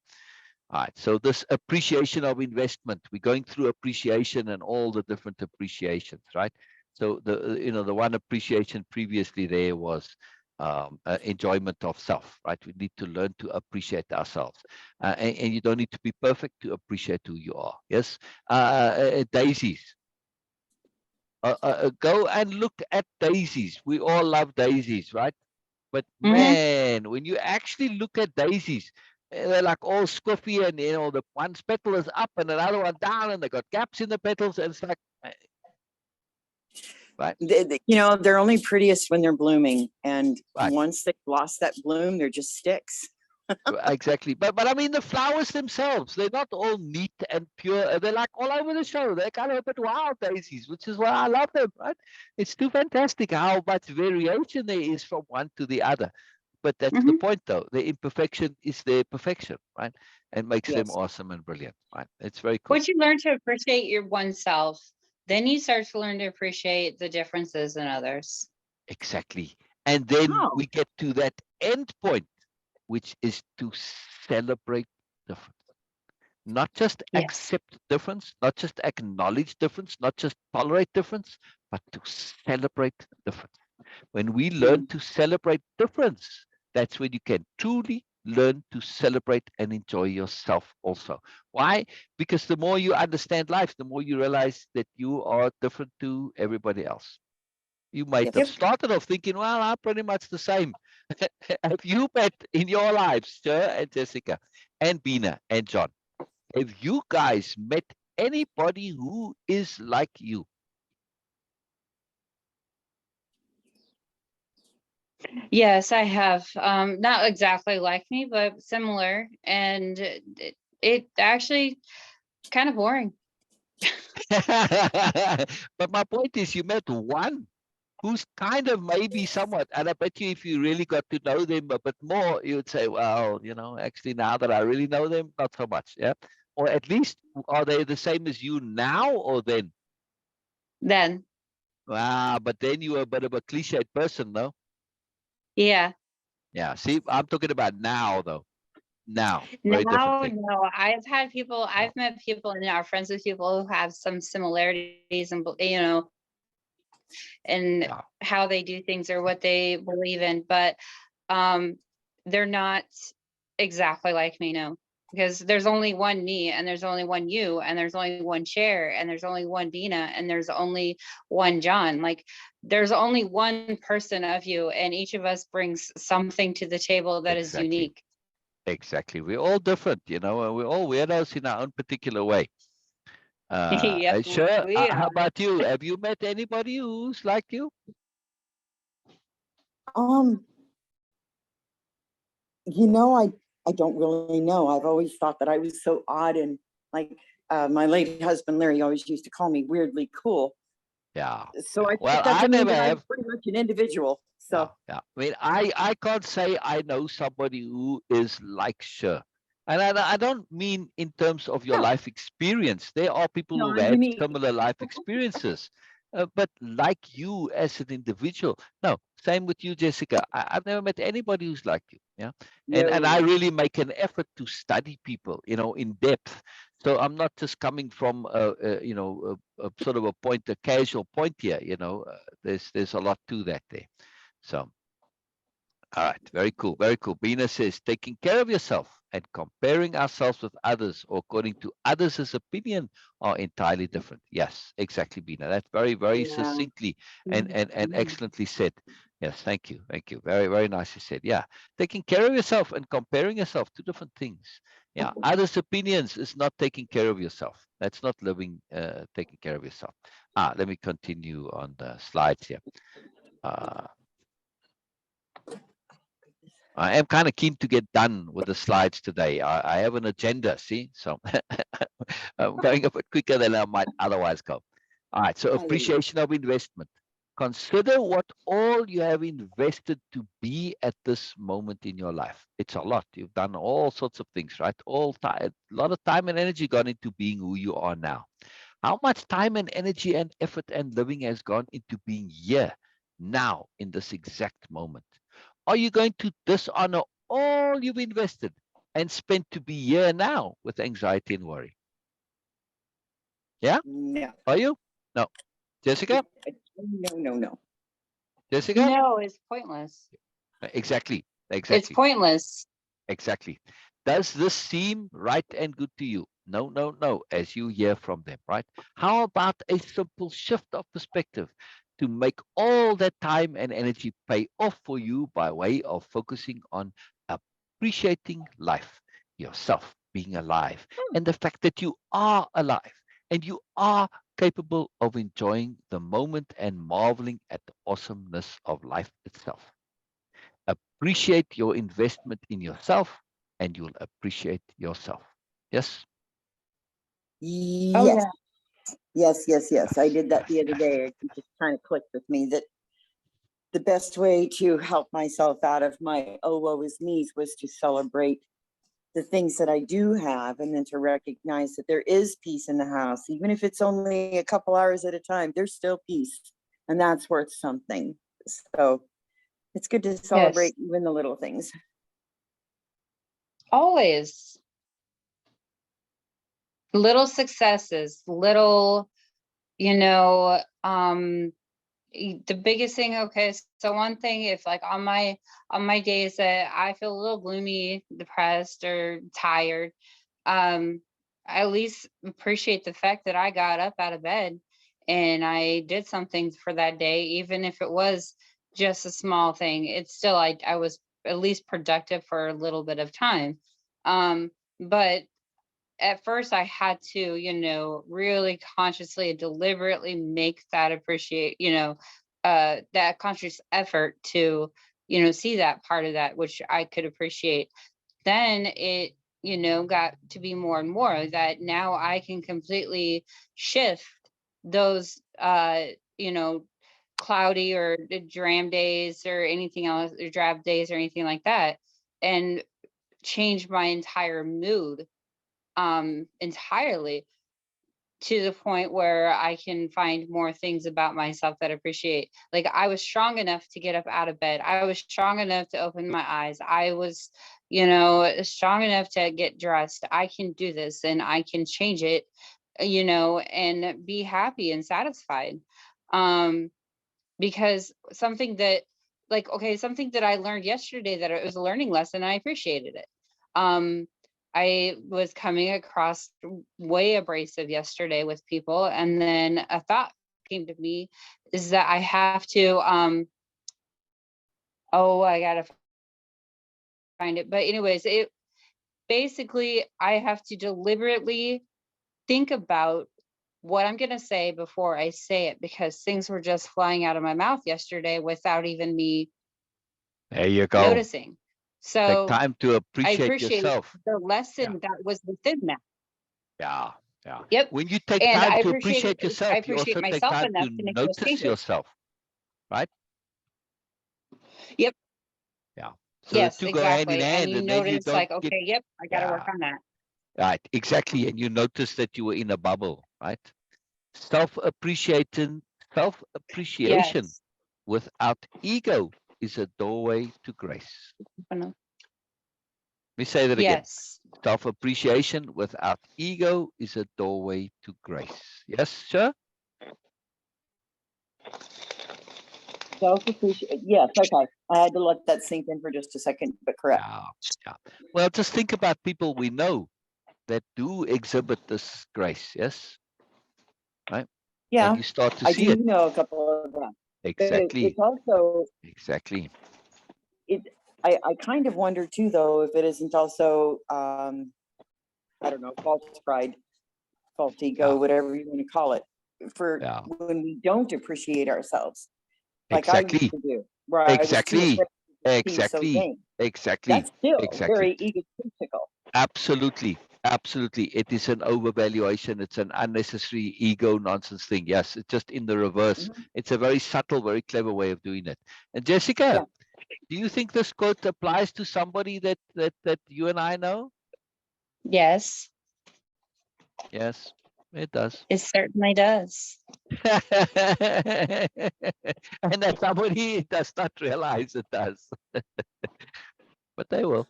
All right. So this appreciation of investment, we're going through appreciation and all the different appreciations, right? So the one appreciation previously there was enjoyment of self, right? We need to learn to appreciate ourselves, and you don't need to be perfect to appreciate who you are. Yes. Daisies. Go and look at daisies. We all love daisies, right? But mm-hmm. man, when you actually look at daisies, they're like all squiffy, and the one petal is up and another one down, and they got gaps in the petals, and it's like, right, They're only prettiest when they're blooming, and right. once they've lost that bloom, they're just sticks. Exactly. But I mean, the flowers themselves, they're not all neat and pure. They're like all over the show. They're kind of a bit wild daisies, which is why I love them, right? It's too fantastic how much variation there is from one to the other. But that's the Mm-hmm. point, though. The imperfection is their perfection, right? And makes them Yes. awesome and brilliant, right? It's very cool. Once you learn to appreciate your oneself, then you start to learn to appreciate the differences in others. Exactly. And then Oh, we get to that end point, which is to celebrate difference. Not just Yes. accept difference, not just acknowledge difference, not just tolerate difference, but to celebrate difference. When we learn to celebrate difference, that's when you can truly learn to celebrate and enjoy yourself also. Why? Because the more you understand life, the more you realize that you are different to everybody else. You might have yes. started off thinking, well, I'm pretty much the same. Have you met in your lives, Sir and Jessica and Bina and John? Have you guys met anybody who is like you? Yes, I have. Not exactly like me, but similar. And it actually kind of boring. But my point is, you met one who's kind of maybe somewhat, and I bet you if you really got to know them a bit more, you would say, well, actually now that I really know them, not so much. Yeah. Or at least, are they the same as you now or then? Then, But then you were a bit of a cliched person, no? yeah. Yeah. See, I'm talking about now, though. Now, very different Now, thing. no, I've had people, Yeah. I've met people and are friends with people who have some similarities and, and Yeah. how they do things or what they believe in, but um, they're not exactly like me, no. Because there's only one me, and there's only one you, and there's only one Cher, and there's only one Bina, and there's only one John. Like, there's only one person of you, and each of us brings something to the table that is Exactly. unique. Exactly. We're all different, and we're all weirdos in our own particular way. Yep, Sure. we How are. about you? Have you met anybody who's like you? Um, I don't really know. I've always thought that I was so odd, and like my late husband Larry always used to call me weirdly cool. Yeah. So Yeah. I Well, take that I to mean never that I'm have. pretty much an individual. Yeah. So Yeah. I mean, I can't say I know somebody who is like Sher. And I don't mean in terms of your no, life experience. There are people no, who've you had mean similar life experiences. But like you as an individual, no, same with you, Jessica. I've never met anybody who's like you. Yeah. And I no. really make an effort to study people, in depth. So I'm not just coming from a sort of a point, a casual point here. There's a lot to that there. So, all right, very cool, very cool. Bina says, taking care of yourself and comparing ourselves with others or according to others' opinion are entirely different. Yes, exactly, Bina. That's very, very Yeah. succinctly and excellently said. Yes, thank you, thank you. Very, very nicely said. Yeah, taking care of yourself and comparing yourself, two different things. Yeah, others' opinions is not taking care of yourself. That's not living, taking care of yourself. Let me continue on the slides here. Uh, I am kind of keen to get done with the slides today. I have an agenda, see? So I'm going a bit quicker than I might otherwise go. All right, so I hear you. appreciation of investment. Consider what all you have invested to be at this moment in your life. It's a lot. You've done all sorts of things, right? All time, a lot of time and energy gone into being who you are now. How much time and energy and effort and living has gone into being here, now, in this exact moment? Are you going to dishonor all you've invested and spent to be here now with anxiety and worry? Yeah? No. Are you? No. Jessica? No, no, no. Jessica? No, it's pointless. Exactly. It's Exactly. pointless. Exactly. Does this seem right and good to you? No, no, no, as you hear from them, right? How about a simple shift of perspective to make all that time and energy pay off for you by way of focusing on appreciating life, yourself, being alive, and the fact that you are alive and you are capable of enjoying the moment and marveling at the awesomeness of life itself. Appreciate your investment in yourself and you'll appreciate yourself. Yes? Oh Yes, yeah. yes, yes, yes. I Yes, did that yes, the other yes. day. It just kind of clicked with me that the best way to help myself out of my oh woe is me's was to celebrate the things that I do have, and then to recognize that there is peace in the house, even if it's only a couple hours at a time. There's still peace, and that's worth something. So it's good to Yes. celebrate even the little things. Always. Little successes, little, you know, the biggest thing, okay, so one thing, if like on my days that I feel a little gloomy, depressed, or tired, um I at least appreciate the fact that I got up out of bed and I did something for that day, even if it was just a small thing. It's still, I was at least productive for a little bit of time. But at first I had to, really consciously and deliberately make that appreciate, that conscious effort to see that part of that, which I could appreciate. Then it, got to be more and more that now I can completely shift those, cloudy or dram days or anything else, or drab days or anything like that, and change my entire mood entirely, to the point where I can find more things about myself that I appreciate. Like, I was strong enough to get up out of bed. I was strong enough to open my eyes. I was, strong enough to get dressed. I can do this and I can change it, and be happy and satisfied. Um, because something that, like, okay, something that I learned yesterday, that it was a learning lesson, I appreciated it. I was coming across way abrasive yesterday with people, and then a thought came to me, is that I have to oh, I gotta find it, but anyways, it basically, I have to deliberately think about what I'm going to say before I say it, because things were just flying out of my mouth yesterday without even me There you go. noticing. Take So time to I appreciate appreciate yourself. the Yeah, lesson that was within that. yeah, yeah. Yep. When you take And time I to appreciate appreciate it. I yourself, you appreciate also take myself time enough to to make those notice changes. yourself, right? Yep. Yeah. So the Yes, two go hand in exactly. And hand, you and then you notice, don't like, get, okay, yep, I got to work yeah, on that. right, exactly. And you notice that you were in a bubble, right? Self-appreciation, self-appreciation Yes. without ego is a doorway to grace. Bueno, Let me say that again. yes. Self-appreciation without ego is a doorway to grace. Yes, sir? Self-appreciation. Yes, okay. I had to let that sink in for just a second, but correct. Yeah, yeah. Well, just think about people we know that do exhibit this grace, yes? Right? Yeah, And you start to I see do it. know a couple of them. But Exactly. it's also, Exactly. it. I kind of wonder too, though, if it isn't also, I don't know, false pride, false ego, Yeah. whatever you want to call it, for Yeah. when we don't appreciate ourselves, like I used Exactly. to do, where I was too Exactly. afraid of being so Exactly. vain. Exactly. That's still Exactly. very egotistical. Absolutely. Absolutely. It is an overvaluation. It's an unnecessary ego nonsense thing. Yes, it's just in the reverse. Mhm. It's a very subtle, very clever way of doing it. And Yeah. Jessica, do you think this quote applies to somebody that you and I know? Yes, Yes, it does. it certainly does. And that somebody does not realize it does. But they will.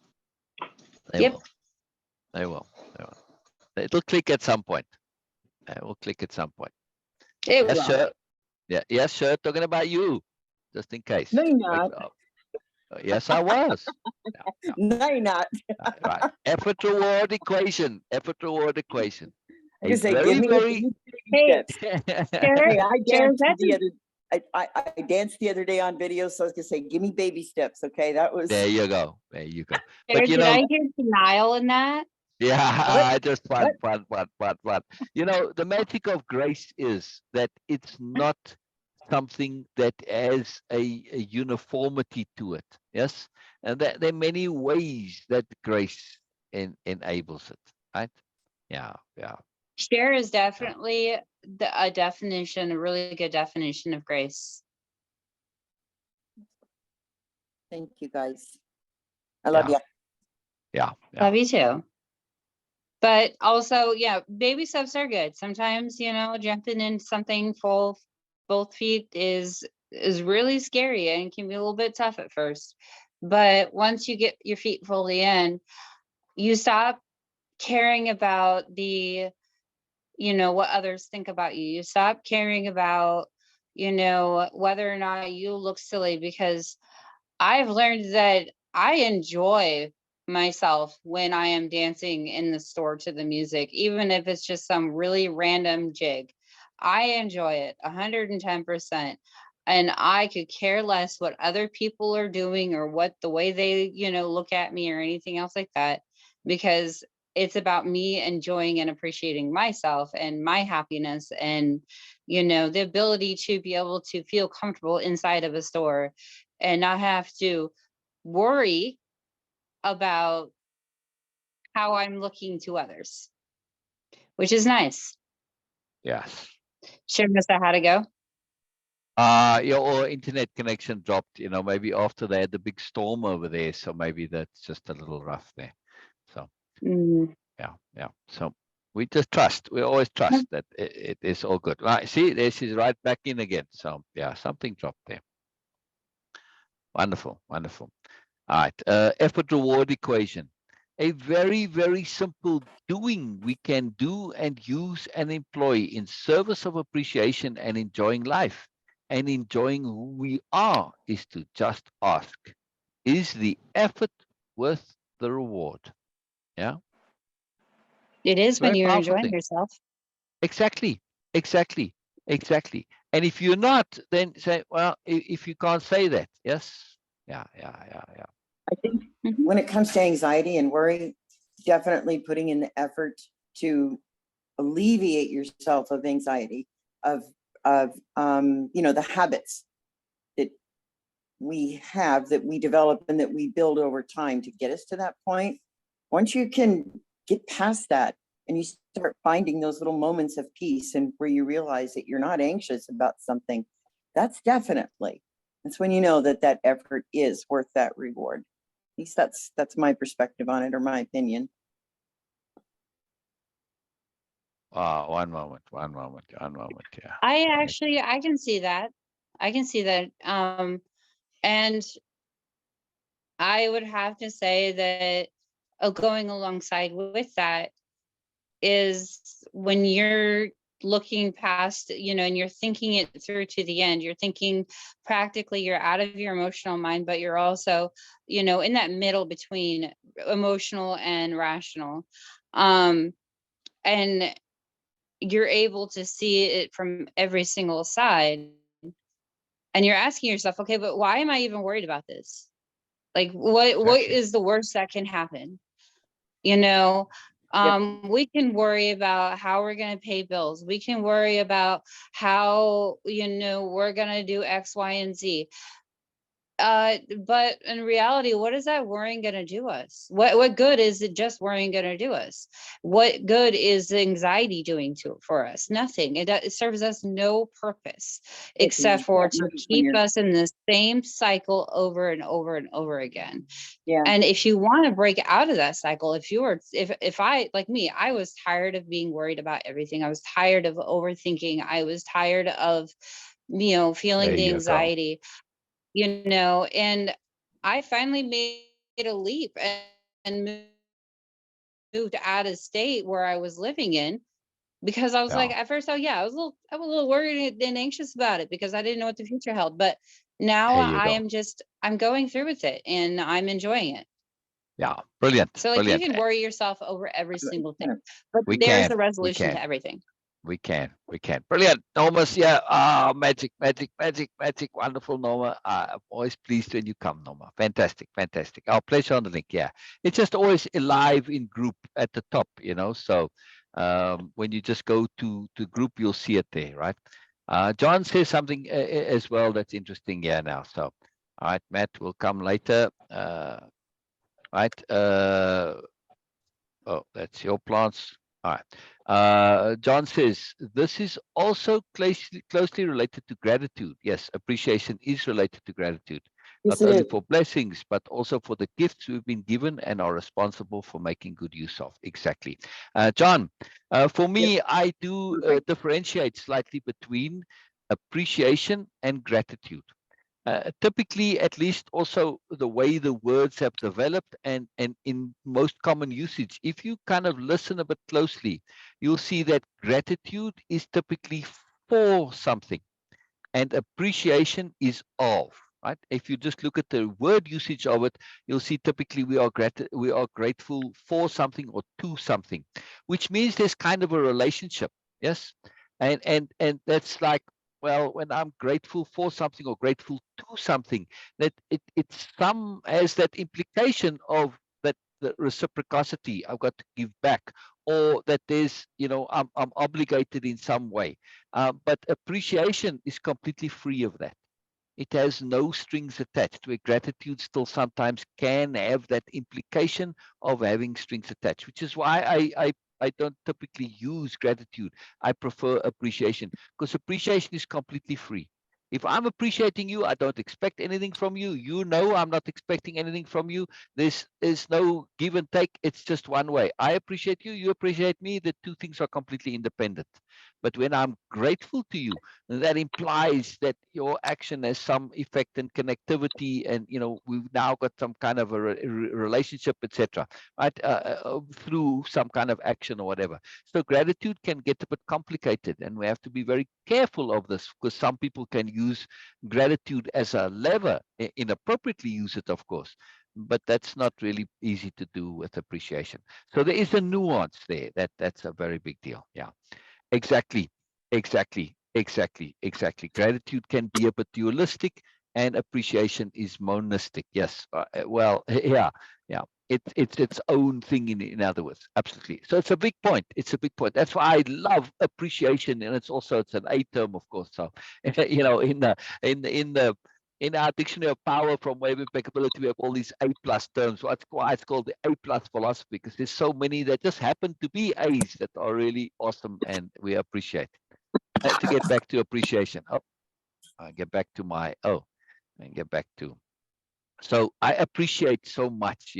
They Yep. will. They will. They will. It'll click at some point. It will click at some point. It Yes, will. sir. Yeah, yes, sir. Talking about you, just in case. No, you're Wake not. up. Yes, I was. Yeah, yeah. No, you're not. Right. Effort reward equation. Effort reward equation. I'm A gonna say, give very, me very. baby Hey, steps. Sarah, Hey, I Sarah, danced the other. I danced the other day on video, so I was gonna say, give me baby steps. Okay, that was There you go. There you go. Sarah, But did I hear denial in that? yeah, what? just What? fun. The magic of grace is that it's not something that has a uniformity to it. Yes, and that there are many ways that grace enables it. Right? Yeah, yeah, Share is yeah. definitely a definition, a really good definition of grace. Thank you, guys. I love Yeah, you. yeah, yeah. Love you too. But also, yeah, baby steps are good. Sometimes, jumping into something full both feet is really scary and can be a little bit tough at first. But once you get your feet fully in, you stop caring about what others think about you. You stop caring about, whether or not you look silly, because I've learned that I enjoy myself when I am dancing in the store to the music, even if it's just some really random jig. I enjoy it 110%. And I could care less what other people are doing or what the way they, look at me or anything else like that, because it's about me enjoying and appreciating myself and my happiness, and, the ability to be able to feel comfortable inside of a store and not have to worry about how I'm looking to others, which is nice. Yes. Sure, Mr. How to go? Yeah, or internet connection dropped, maybe after they had the big storm over there. So maybe that's just a little rough there. So Mm. yeah, yeah. So we just trust. We always trust that it is all good. Right. See, there she's right back in again. So yeah, something dropped there. Wonderful, wonderful. All right. Effort reward equation. A very, very simple doing we can do and use and employ in service of appreciation and enjoying life and enjoying who we are is to just ask, is the effort worth the reward? Yeah. It is when Very you're powerful enjoying thing. yourself. Exactly. Exactly. Exactly. And if you're not, then say, well, if you can't say that, yes. Yeah, yeah, yeah, yeah. I think Mhm. when it comes to anxiety and worry, definitely putting in the effort to alleviate yourself of anxiety, of the habits that we have, that we develop and that we build over time to get us to that point. Once you can get past that and you start finding those little moments of peace and where you realize that you're not anxious about something, that's when you know that that effort is worth that reward. At least that's my perspective on it, or my opinion. One moment, one moment, one moment. Yeah. I can see that. I can see that. And I would have to say that going alongside with that is when you're looking past, and you're thinking it through to the end, you're thinking practically, you're out of your emotional mind, but you're also, in that middle between emotional and rational. And you're able to see it from every single side. And you're asking yourself, okay, but why am I even worried about this? Like, what Exactly. is the worst that can happen? You know, Yep. we can worry about how we're going to pay bills. We can worry about how, we're going to do X, Y, and Z. But in reality, what is that worrying going to do us? What good is it just worrying going to do us? What good is the anxiety doing for us? Nothing. It serves us no purpose except for to When keep you're, us in the same cycle over and over and over again. yeah, And if you want to break out of that cycle, if I, like me, I was tired of being worried about everything. I was tired of overthinking. I was tired of, feeling There the you go. anxiety, and I finally made a leap and moved out of state where I was living in, because I was like, Yeah. at first, oh yeah, I was a little worried and anxious about it because I didn't know what the future held. But now There you go. I'm going through with it and I'm enjoying it. Yeah. Brilliant. So like you Brilliant. can worry yourself over every single thing, kind of, but We there's can. a We resolution can. to everything. We can. We can. Brilliant. Norma's yeah. Magic, magic, magic, magic. Wonderful, Norma. I'm always pleased when you come, Norma. Fantastic, fantastic. Our pleasure on the link. Yeah. It's just always alive in group at the top, So when you just go to group, you'll see it there, right? John says something as well that's interesting here now. So, all right, Matt will come later. Right. Oh, that's your plants. All right. John says this is also closely related to gratitude. Yes, appreciation is related to gratitude, yes, not it only is. for blessings, but also for the gifts we've been given and are responsible for making good use of. Exactly. John, for Yep. me, I do Perfect. differentiate slightly between appreciation and gratitude. Typically, at least also the way the words have developed and in most common usage, if you kind of listen a bit closely, you'll see that gratitude is typically for something and appreciation is of. Right? If you just look at the word usage of it, you'll see typically we are grateful for something or to something, which means there's kind of a relationship. Yes, and that's like, well, when I'm grateful for something or grateful to something, that it's some has that implication of that the reciprocity I've got to give back, or that there's I'm obligated in some way. But appreciation is completely free of that. It has no strings attached, where gratitude still sometimes can have that implication of having strings attached, which is why I don't typically use gratitude. I prefer appreciation, because appreciation is completely free. If I'm appreciating you, I don't expect anything from you. You know I'm not expecting anything from you. There's no give and take. It's just one way. I appreciate you, you appreciate me. The two things are completely independent. But when I'm grateful to you, that implies that your action has some effect and connectivity, and we've now got some kind of a relationship, etc., right? Through some kind of action or whatever. So gratitude can get a bit complicated, and we have to be very careful of this, because some people can use gratitude as a lever, inappropriately use it, of course. But that's not really easy to do with appreciation. So there is a nuance there. That's a very big deal. Yeah. Exactly, exactly. Gratitude can be a bit dualistic, and appreciation is monistic. Yes. Well, yeah, yeah. It's its own thing, in other words. Absolutely. So it's a big point. It's a big point. That's why I love appreciation, and it's an A term, of course. So in our dictionary of power from Way-of-Impeccability, we have all these A plus terms. What's why it's called the A plus philosophy, because there's so many that just happen to be A's that are really awesome, and we appreciate. To get back to appreciation. Oh, I get back to my and get back to. So I appreciate so much,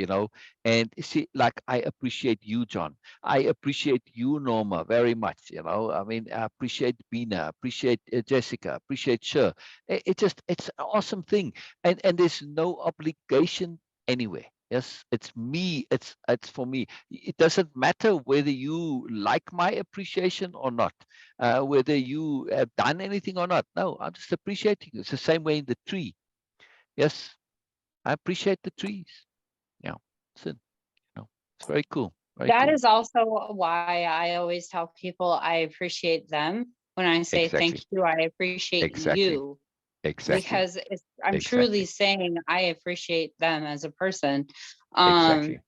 and see, like, I appreciate you, John. I appreciate you, Norma, very much. I mean, I appreciate Bina, appreciate Jessica, appreciate Sher. It's an awesome thing, and there's no obligation anywhere. Yes, it's me. It's for me. It doesn't matter whether you like my appreciation or not, whether you have done anything or not. No, I'm just appreciating you. It's the same way in the tree. Yes, I appreciate the trees. Yeah, it's very cool. Very That cool. is also why I always tell people I appreciate them. When I say thank Exactly. you, I appreciate Exactly. you, Exactly. because I'm truly Exactly. saying I appreciate them as a person. Um, Exactly.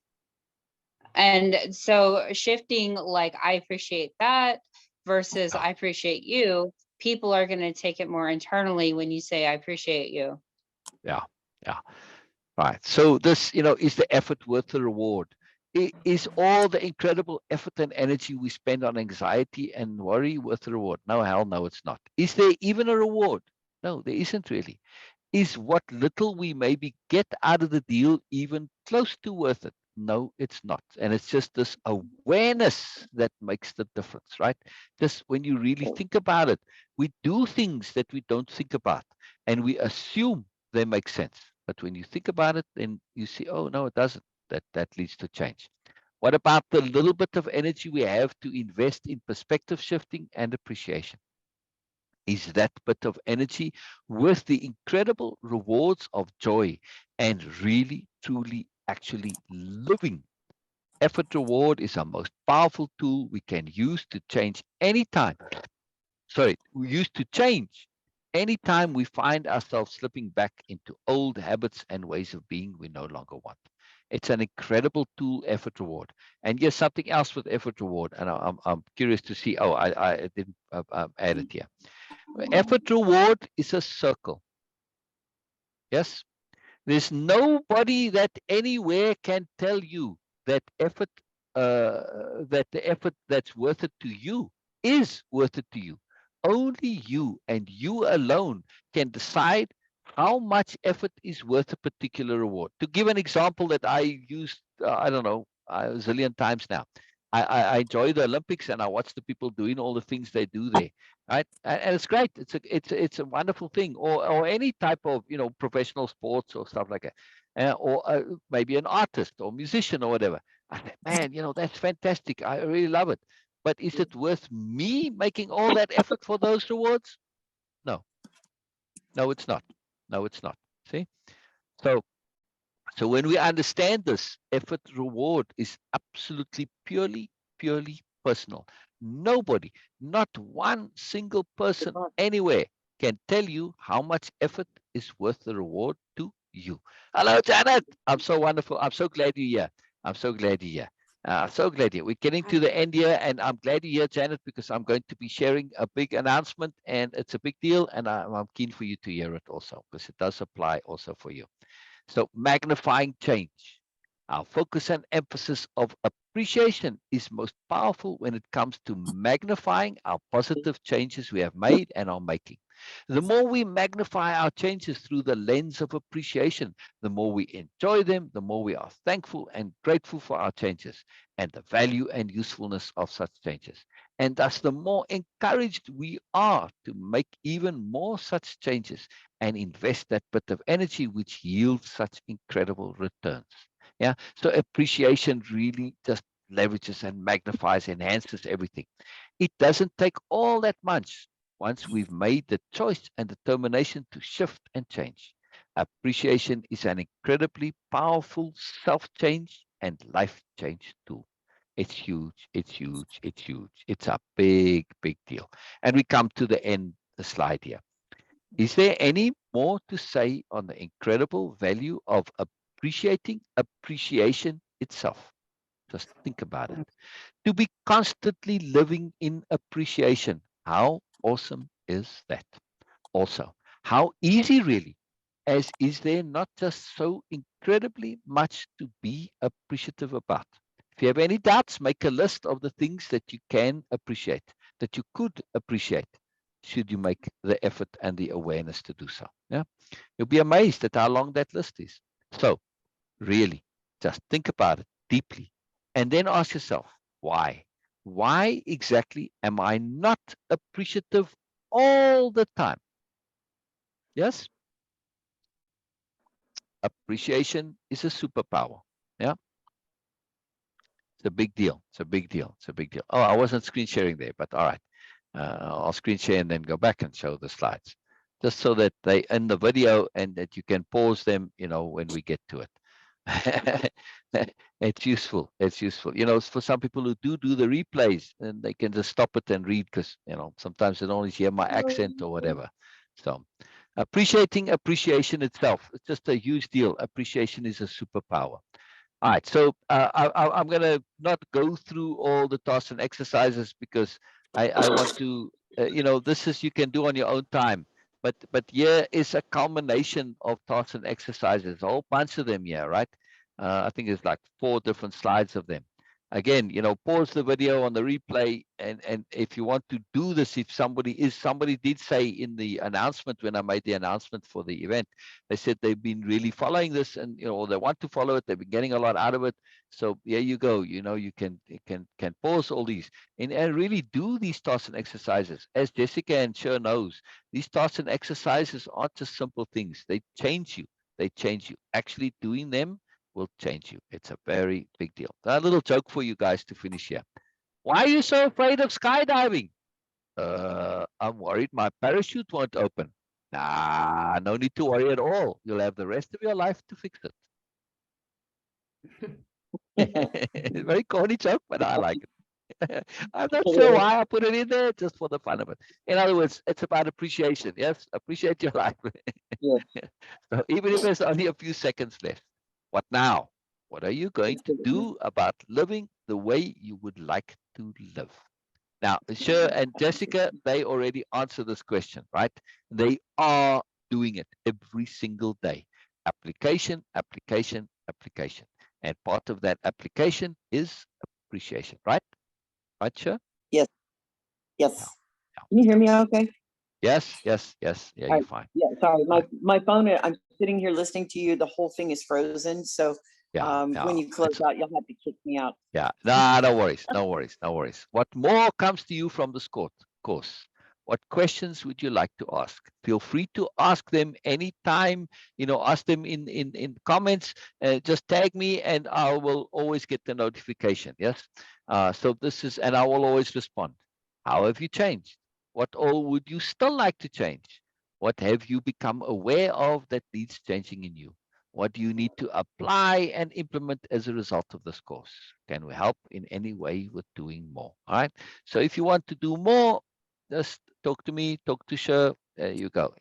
and so shifting, like, I appreciate that versus Yeah. I appreciate you, people are going to take it more internally when you say I appreciate you. Yeah. Yeah. Right. So this, is the effort worth the reward? Is all the incredible effort and energy we spend on anxiety and worry worth the reward? No, hell no, it's not. Is there even a reward? No, there isn't really. Is what little we maybe get out of the deal even close to worth it? No, it's not. And it's just this awareness that makes the difference, right? Just when you really think about it, we do things that we don't think about, and we assume they make sense. But when you think about it, then you see, oh no, it doesn't. That leads to change. What about the little bit of energy we have to invest in perspective shifting and appreciation? Is that bit of energy worth the incredible rewards of joy and really, truly, actually living? Effort reward is our most powerful tool we can use to change anytime. Sorry, we use to change anytime we find ourselves slipping back into old habits and ways of being we no longer want. It's an incredible tool, effort reward. And yes, something else with effort reward, and I'm curious to see. Oh, I didn't add it here. Effort reward is a circle. Yes. There's nobody that anywhere can tell you that that the effort that's worth it to you is worth it to you. Only you and you alone can decide how much effort is worth a particular reward. To give an example that I used, I don't know, a zillion times now. I enjoy the Olympics, and I watch the people doing all the things they do there, right? And it's great. It's a wonderful thing, or any type of professional sports or stuff like that, or maybe an artist or musician or whatever. I think, man, that's fantastic. I really love it. But is it worth me making all that effort for those rewards? No, no, it's not. No, it's not. See, so so when we understand this, effort reward is absolutely purely personal. Nobody, not one single person anywhere can tell you how much effort is worth the reward to you. Hello, Janet. I'm so wonderful. I'm so glad you're here. I'm so glad you're here. So glad here. We're getting to the end here, and I'm glad you're here, Janet, because I'm going to be sharing a big announcement, and it's a big deal, and I'm keen for you to hear it also, because it does apply also for you. So, magnifying change. Our focus and emphasis of appreciation is most powerful when it comes to magnifying our positive changes we have made and are making. The more we magnify our changes through the lens of appreciation, the more we enjoy them, the more we are thankful and grateful for our changes and the value and usefulness of such changes. And thus, the more encouraged we are to make even more such changes and invest that bit of energy which yields such incredible returns. Yeah. So appreciation really just leverages and magnifies, enhances everything. It doesn't take all that much once we've made the choice and determination to shift and change. Appreciation is an incredibly powerful self change and life change tool. It's huge, it's huge, it's huge. It's a big, big deal. And we come to the end, the slide here. Is there any more to say on the incredible value of appreciating appreciation itself? Just think about it. To be constantly living in appreciation. How awesome is that? Also, how easy really, as is there not just so incredibly much to be appreciative about? If you have any doubts, make a list of the things that you can appreciate, that you could appreciate, should you make the effort and the awareness to do so. Yeah, you'll be amazed at how long that list is. So, really, just think about it deeply and then ask yourself, why? Why exactly am I not appreciative all the time? Yes, appreciation is a superpower. Yeah, it's a big deal. It's a big deal. It's a big deal. Oh, I wasn't screen sharing there, but all right. I'll screen share and then go back and show the slides, just so that they in the video and that you can pause them, when we get to it. It's useful. It's useful. For some people who do the replays, and they can just stop it and read because, sometimes they don't always hear my accent or whatever. So, appreciating appreciation itself, it's just a huge deal. Appreciation is a superpower. All right, so I'm going to not go through all the tasks and exercises because I want to, this is you can do on your own time. But here is a culmination of tasks and exercises, a whole bunch of them here, right? I think there's like 4 different slides of them. Again, pause the video on the replay, and if you want to do this, if somebody did say in the announcement when I made the announcement for the event, they said they've been really following this, and they want to follow it. They've been getting a lot out of it. So there you go. You can pause all these and really do these tasks and exercises. As Jessica and Cher knows, these tasks and exercises aren't just simple things. They change you. They change you. Actually doing them will change you. It's a very big deal. A little joke for you guys to finish here. Why are you so afraid of skydiving? I'm worried my parachute won't open. Nah, no need to worry at all. You'll have the rest of your life to fix it. Very corny joke, but I like it. I'm not sure why I put it in there, just for the fun of it. In other words, it's about appreciation. Yes, appreciate your life. Yes, So even if there's only a few seconds left, what now? What are you going to do about living the way you would like to live? Now, Sher and Jessica, they already answered this question, right? They are doing it every single day. Application, application, application. And part of that application is appreciation, right? Right, Sher? yes, Yeah, yes. yeah. Can you hear me okay? Yes, yes, yes. Yeah, All you're right. fine. Yeah, sorry. Fine. My phone, I'm sitting here listening to you. The whole thing is frozen. So Yeah, when yeah. you close It's out, you'll have to kick me out. Yeah, nah, no worries, no worries, no worries. What more comes to you from this course? What questions would you like to ask? Feel free to ask them anytime. Ask them in comments. Just tag me, and I will always get the notification. Yes. So this is, and I will always respond. How have you changed? What all would you still like to change? What have you become aware of that needs changing in you? What do you need to apply and implement as a result of this course? Can we help in any way with doing more? All right. So if you want to do more, just talk to me, talk to Sher. There you go.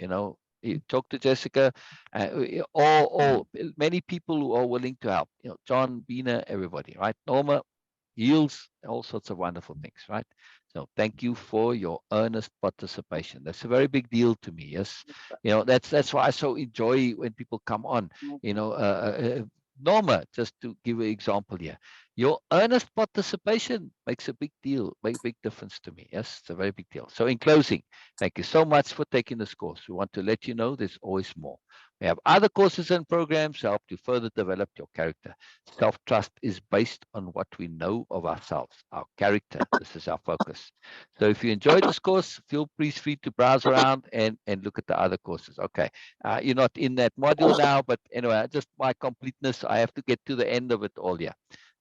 You talk to Jessica, or many people who are willing to help. John, Bina, everybody, right? Norma. yields all sorts of wonderful things, right? So thank you for your earnest participation. That's a very big deal to me. Yes, that's why I so enjoy when people come on. You know, Norma, just to give an example here, your earnest participation makes a big deal, make big difference to me. Yes, it's a very big deal. So in closing, thank you so much for taking this course. We want to let you know there's always more. We have other courses and programs to help you further develop your character. Self-trust is based on what we know of ourselves, our character. This is our focus. So if you enjoyed this course, feel free to browse around and look at the other courses. Okay. You're not in that module now, but anyway, just my completeness, I have to get to the end of it all here.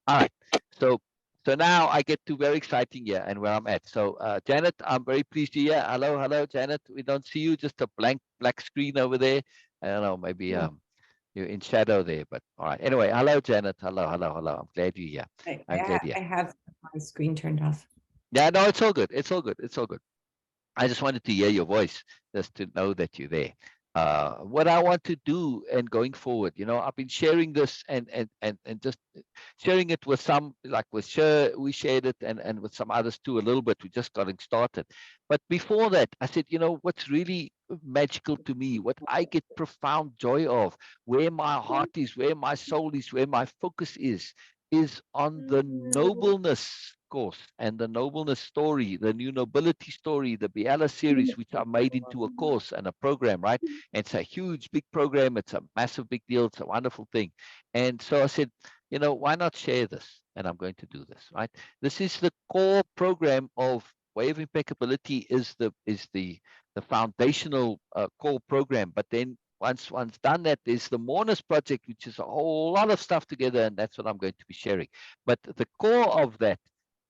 All right. So so now I get to very exciting here and where I'm at. So Janet, I'm very pleased to hear. Hello, Janet. We don't see you, just a blank black screen over there. I don't know, maybe you're in shadow there, but all right. Anyway, hello, Janet. Hello. I'm glad you're here. I'm glad you're I here. have my screen turned off. Yeah, no, it's all good. It's all good. It's all good. I just wanted to hear your voice, just to know that you're there. What I want to do and going forward, I've been sharing this and just sharing it with some, like with Sher, we shared it, and with some others too a little bit. We're just getting started. But before that, I said, what's really magical to me, what I get profound joy of, where my heart is, where my soul is, where my focus is on the nobleness course and the nobleness story, the new nobility story, the Biala series, which are made into a course and a program, right? And it's a huge, big program. It's a massive, big deal. It's a wonderful thing. And so I said, why not share this? And I'm going to do this, right? This is the core program of Way of Impeccability, is the foundational core program. But then once done that, there's the Mourners Project, which is a whole lot of stuff together, and that's what I'm going to be sharing. But the core of that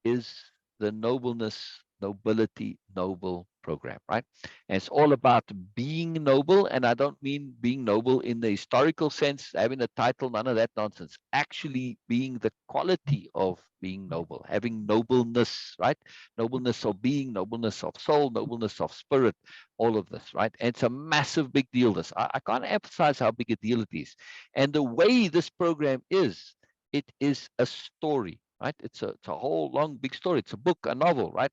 is the nobility, noble program, right? And it's all about being noble. And I don't mean being noble in the historical sense, having a title, none of that nonsense. Actually being the quality of being noble, having nobleness, right? Nobleness of being, nobleness of soul, nobleness of spirit, all of this, right? And it's a massive, big deal. This, I can't emphasize how big a deal it is. And the way this program is, it is a story, right? It's a whole long big story. It's a book, a novel, right?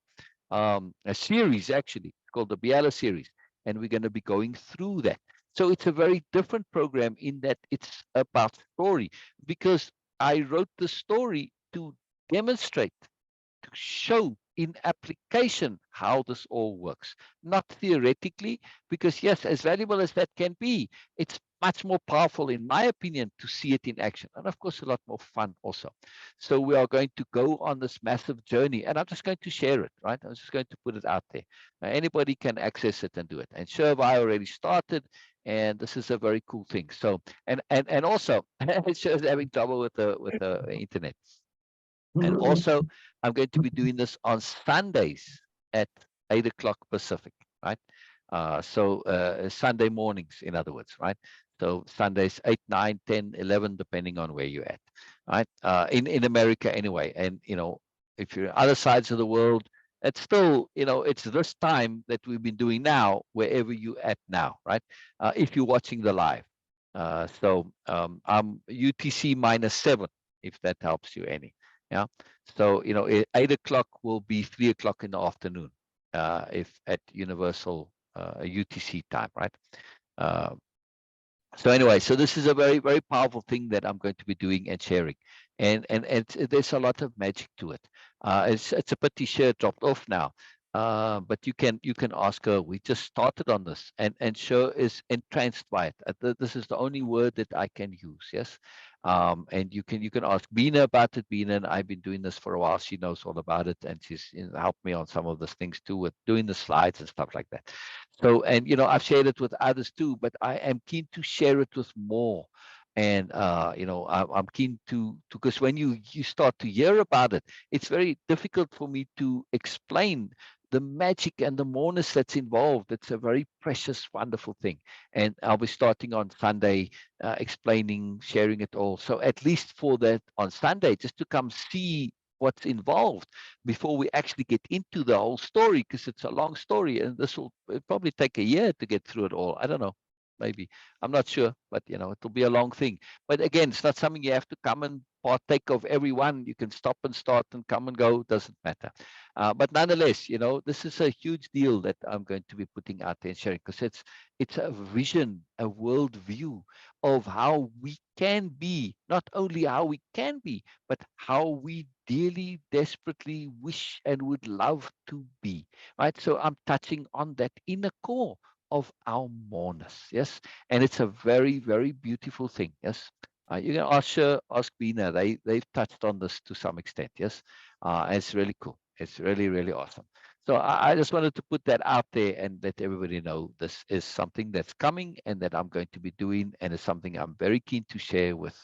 A series actually. It's called the Biala series, and we're going to be going through that. So it's a very different program in that it's about story, because I wrote the story to demonstrate, to show in application how this all works, not theoretically, because yes, as valuable as that can be, it's much more powerful, in my opinion, to see it in action. And of course, a lot more fun also. So we are going to go on this massive journey, and I'm just going to share it, right? I'm just going to put it out there. Anybody can access it and do it. And Shervi already started, and this is a very cool thing. So, and also, Sher's having trouble with the internet. And also, I'm going to be doing this on Sundays at 8 o'clock Pacific, right? Sunday mornings, in other words, right? So Sundays 8, 9, 10, 11, depending on where you're at, right? In America anyway. And, if you're other sides of the world, it's still, it's this time that we've been doing now, wherever you at now, right? If you're watching the live. I'm UTC -7, if that helps you any. Yeah. So, 8 o'clock will be 3 o'clock in the afternoon, if at Universal UTC time, right? Uh, so anyway, so this is a very, very powerful thing that I'm going to be doing and sharing, and there's a lot of magic to it. It's a pity Cher dropped off now, but you can ask her. We just started on this, and Cher is entranced by it. This is the only word that I can use. Yes, and you can ask Bina about it. Bina and I've been doing this for a while. She knows all about it, and she's helped me on some of those things too, with doing the slides and stuff like that. So, and I've shared it with others too, but I am keen to share it with more. And I'm keen to, because when you start to hear about it, it's very difficult for me to explain the magic and the moreness that's involved. It's a very precious, wonderful thing. And I'll be starting on Sunday, explaining, sharing it all. So at least for that on Sunday, just to come see what's involved before we actually get into the whole story, because it's a long story, and this will probably take a year to get through it all. I don't know. maybe. I'm not sure, but it'll be a long thing. But again, it's not something you have to come and partake of everyone. You can stop and start and come and go, doesn't matter. But nonetheless, this is a huge deal that I'm going to be putting out there and sharing, because it's a vision, a world view of how we can be, not only how we can be, but how we dearly, desperately wish and would love to be. Right. So I'm touching on that inner core of our mourners. Yes. And it's a very, very beautiful thing. Yes. You can ask Bina. They've touched on this to some extent. Yes. It's really cool. It's really, really awesome. So I just wanted to put that out there and let everybody know this is something that's coming and that I'm going to be doing, and it's something I'm very keen to share with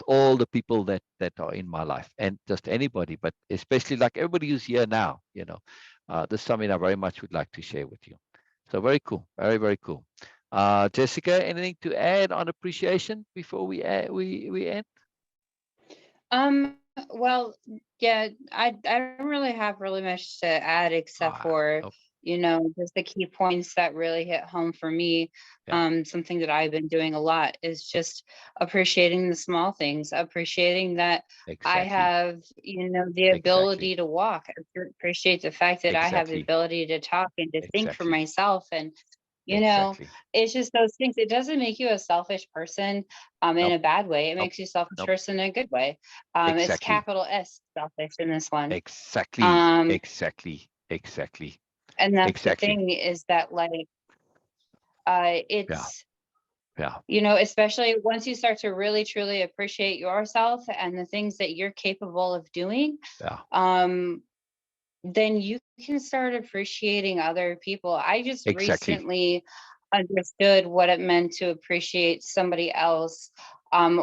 all the people that are in my life, and just anybody, but especially like everybody who's here now. This is something I very much would like to share with you. So very cool, very, very cool. Jessica, anything to add on appreciation before we end? Well, yeah, I don't really have really much to add except Ah, for, oh, just the key points that really hit home for me. yeah, Something that I've been doing a lot is just appreciating the small things, appreciating that I exactly, have, the exactly, ability to walk. Appreciate the fact that I have the exactly, ability to talk and to think for exactly, myself. And, you know, exactly. it's just those things. It doesn't make you a selfish person in Nope, a bad way. It nope, makes you a selfish nope. person in a good way. It's Exactly, capital S selfish in this one. exactly, Um, exactly, exactly, and that's the exactly. thing is that Yeah, it's, yeah, especially once you start to really truly appreciate yourself and the things that you're capable of doing, yeah. um, then you can start appreciating other people. I just Exactly, recently understood what it meant to appreciate somebody else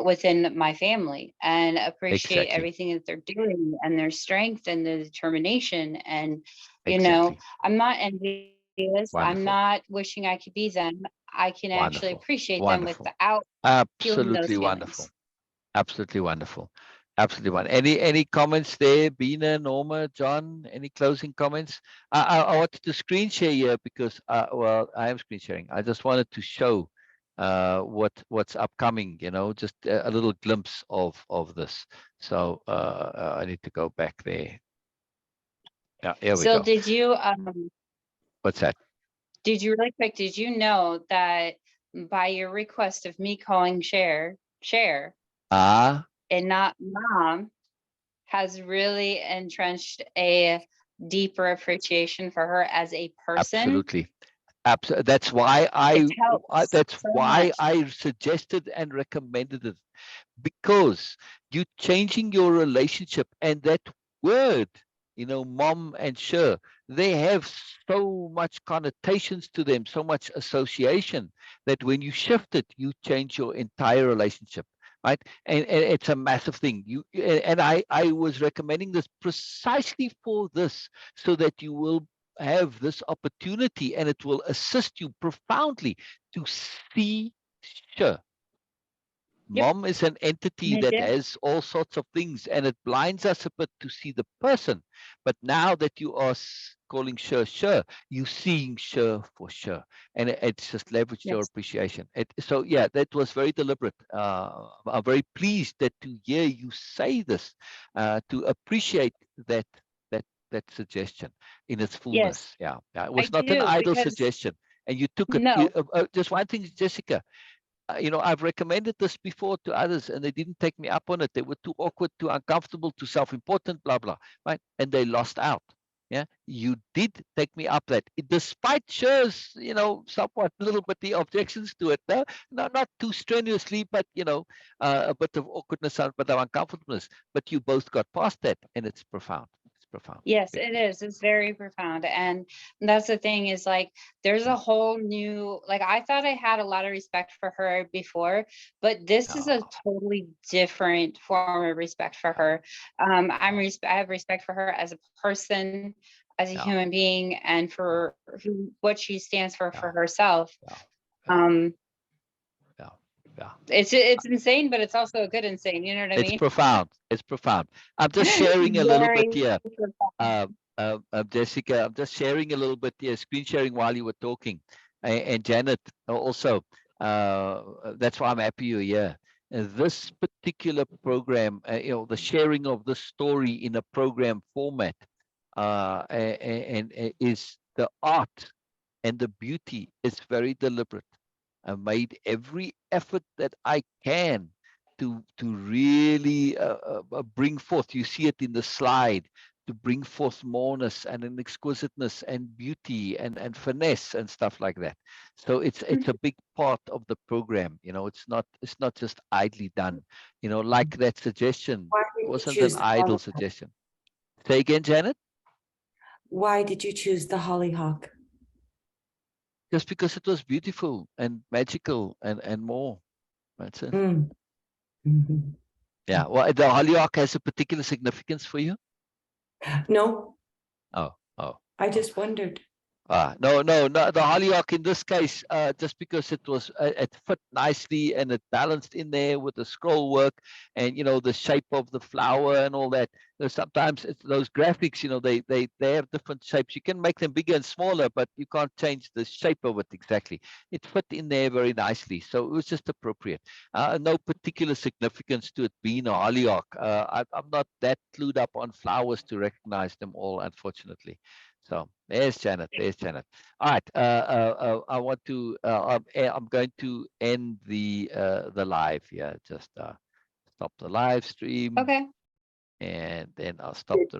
within my family and appreciate exactly, everything that they're doing and their strength and the determination. And, exactly. I'm not envious. I'm Wonderful, not wishing I could be them. I can actually wonderful, appreciate them wonderful. without feeling those Absolutely wonderful. feelings. Absolutely wonderful. Absolutely wonderful. Any comments there, Bina, Norma, John? Any closing comments? I wanted to screen share here because well, I am screen sharing. I just wanted to show what's upcoming. Just a little glimpse of this. So I need to go back there. Yeah, here we So go. What's that? did you really quick, did you know that by your request of me calling Cher Ah, and not mom has really entrenched a deeper appreciation for her as a person? absolutely. That's why It's helped that's so why much. I suggested and recommended it, because you changing your relationship, and that word, mom and sure, they have so much connotations to them, so much association, that when you shift it, you change your entire relationship. Right. And it's a massive thing. And I was recommending this precisely for this, so that you will have this opportunity, and it will assist you profoundly to see sure. Yep, Mom is an and entity it that did. has all sorts of things, and it blinds us a bit to see the person. But now that you are calling sure, you seeing sure for sure, and it's just leveraged your Yes. appreciation. So yeah, that was very deliberate. I'm very pleased that to hear you say this, to appreciate that that that suggestion in its Yes, fullness. Yeah, yeah, it I was not an do idle because suggestion, and you took it. no. Just one thing, Jessica, I've recommended this before to others, and they didn't take me up on it. They were too awkward, too uncomfortable, too self-important, blah blah, right? And they lost out. Yeah, you did take me up that, despite Sher's, somewhat little bit the objections to it. No, not too strenuously, but a bit of awkwardness, a bit of uncomfortableness. But you both got past that, and it's profound. It's profound. Yes, Big it deal. is. It's very profound. And that's the thing is like, there's a Yeah, whole new, like, I thought I had a lot of respect for her before, but this is a yeah, totally different form of respect for yeah, her. I have respect for her as a person, as a yeah, human being, and yeah, for what she stands for yeah, herself. yeah, yeah, Um, yeah, yeah. it's insane, but it's also a good insane. You know what I It's mean? profound. It's profound. I'm just sharing a little bit Very here, profound. Jessica. I'm just sharing a little bit here, screen sharing while you were talking, and Janet also. That's why I'm happy you're here. This particular program, the sharing of the story in a program format, and is the art and the beauty is very deliberate. I made every effort that I can to really bring forth. You see it in the slide, to bring forth moreness and an exquisiteness and beauty and finesse and stuff like that. So it's a big part of the program. It's not just idly done. Like that suggestion Why did you wasn't an choose the idle hollyhock? suggestion. Say again, Janet. Why did you choose the hollyhock? Just because it was beautiful and magical and more. That's it. Mm. Mhm. Yeah. Well, the hollyhock has a particular significance for you? No, Oh, oh. I just wondered. No, no, no. The hollyhock in this case, just because it fit nicely and it balanced in there with the scroll work and the shape of the flower and all that. Sometimes it's those graphics, they have different shapes. You can make them bigger and smaller, but you can't change the shape of it exactly. It fit in there very nicely, so it was just appropriate. No particular significance to it being a hollyhock. I'm not that clued up on flowers to recognize them all, unfortunately. So there's Janet. There's Janet. All right. I want to. I'm going to end the live here. Just stop the live stream, Okay. and then I'll stop the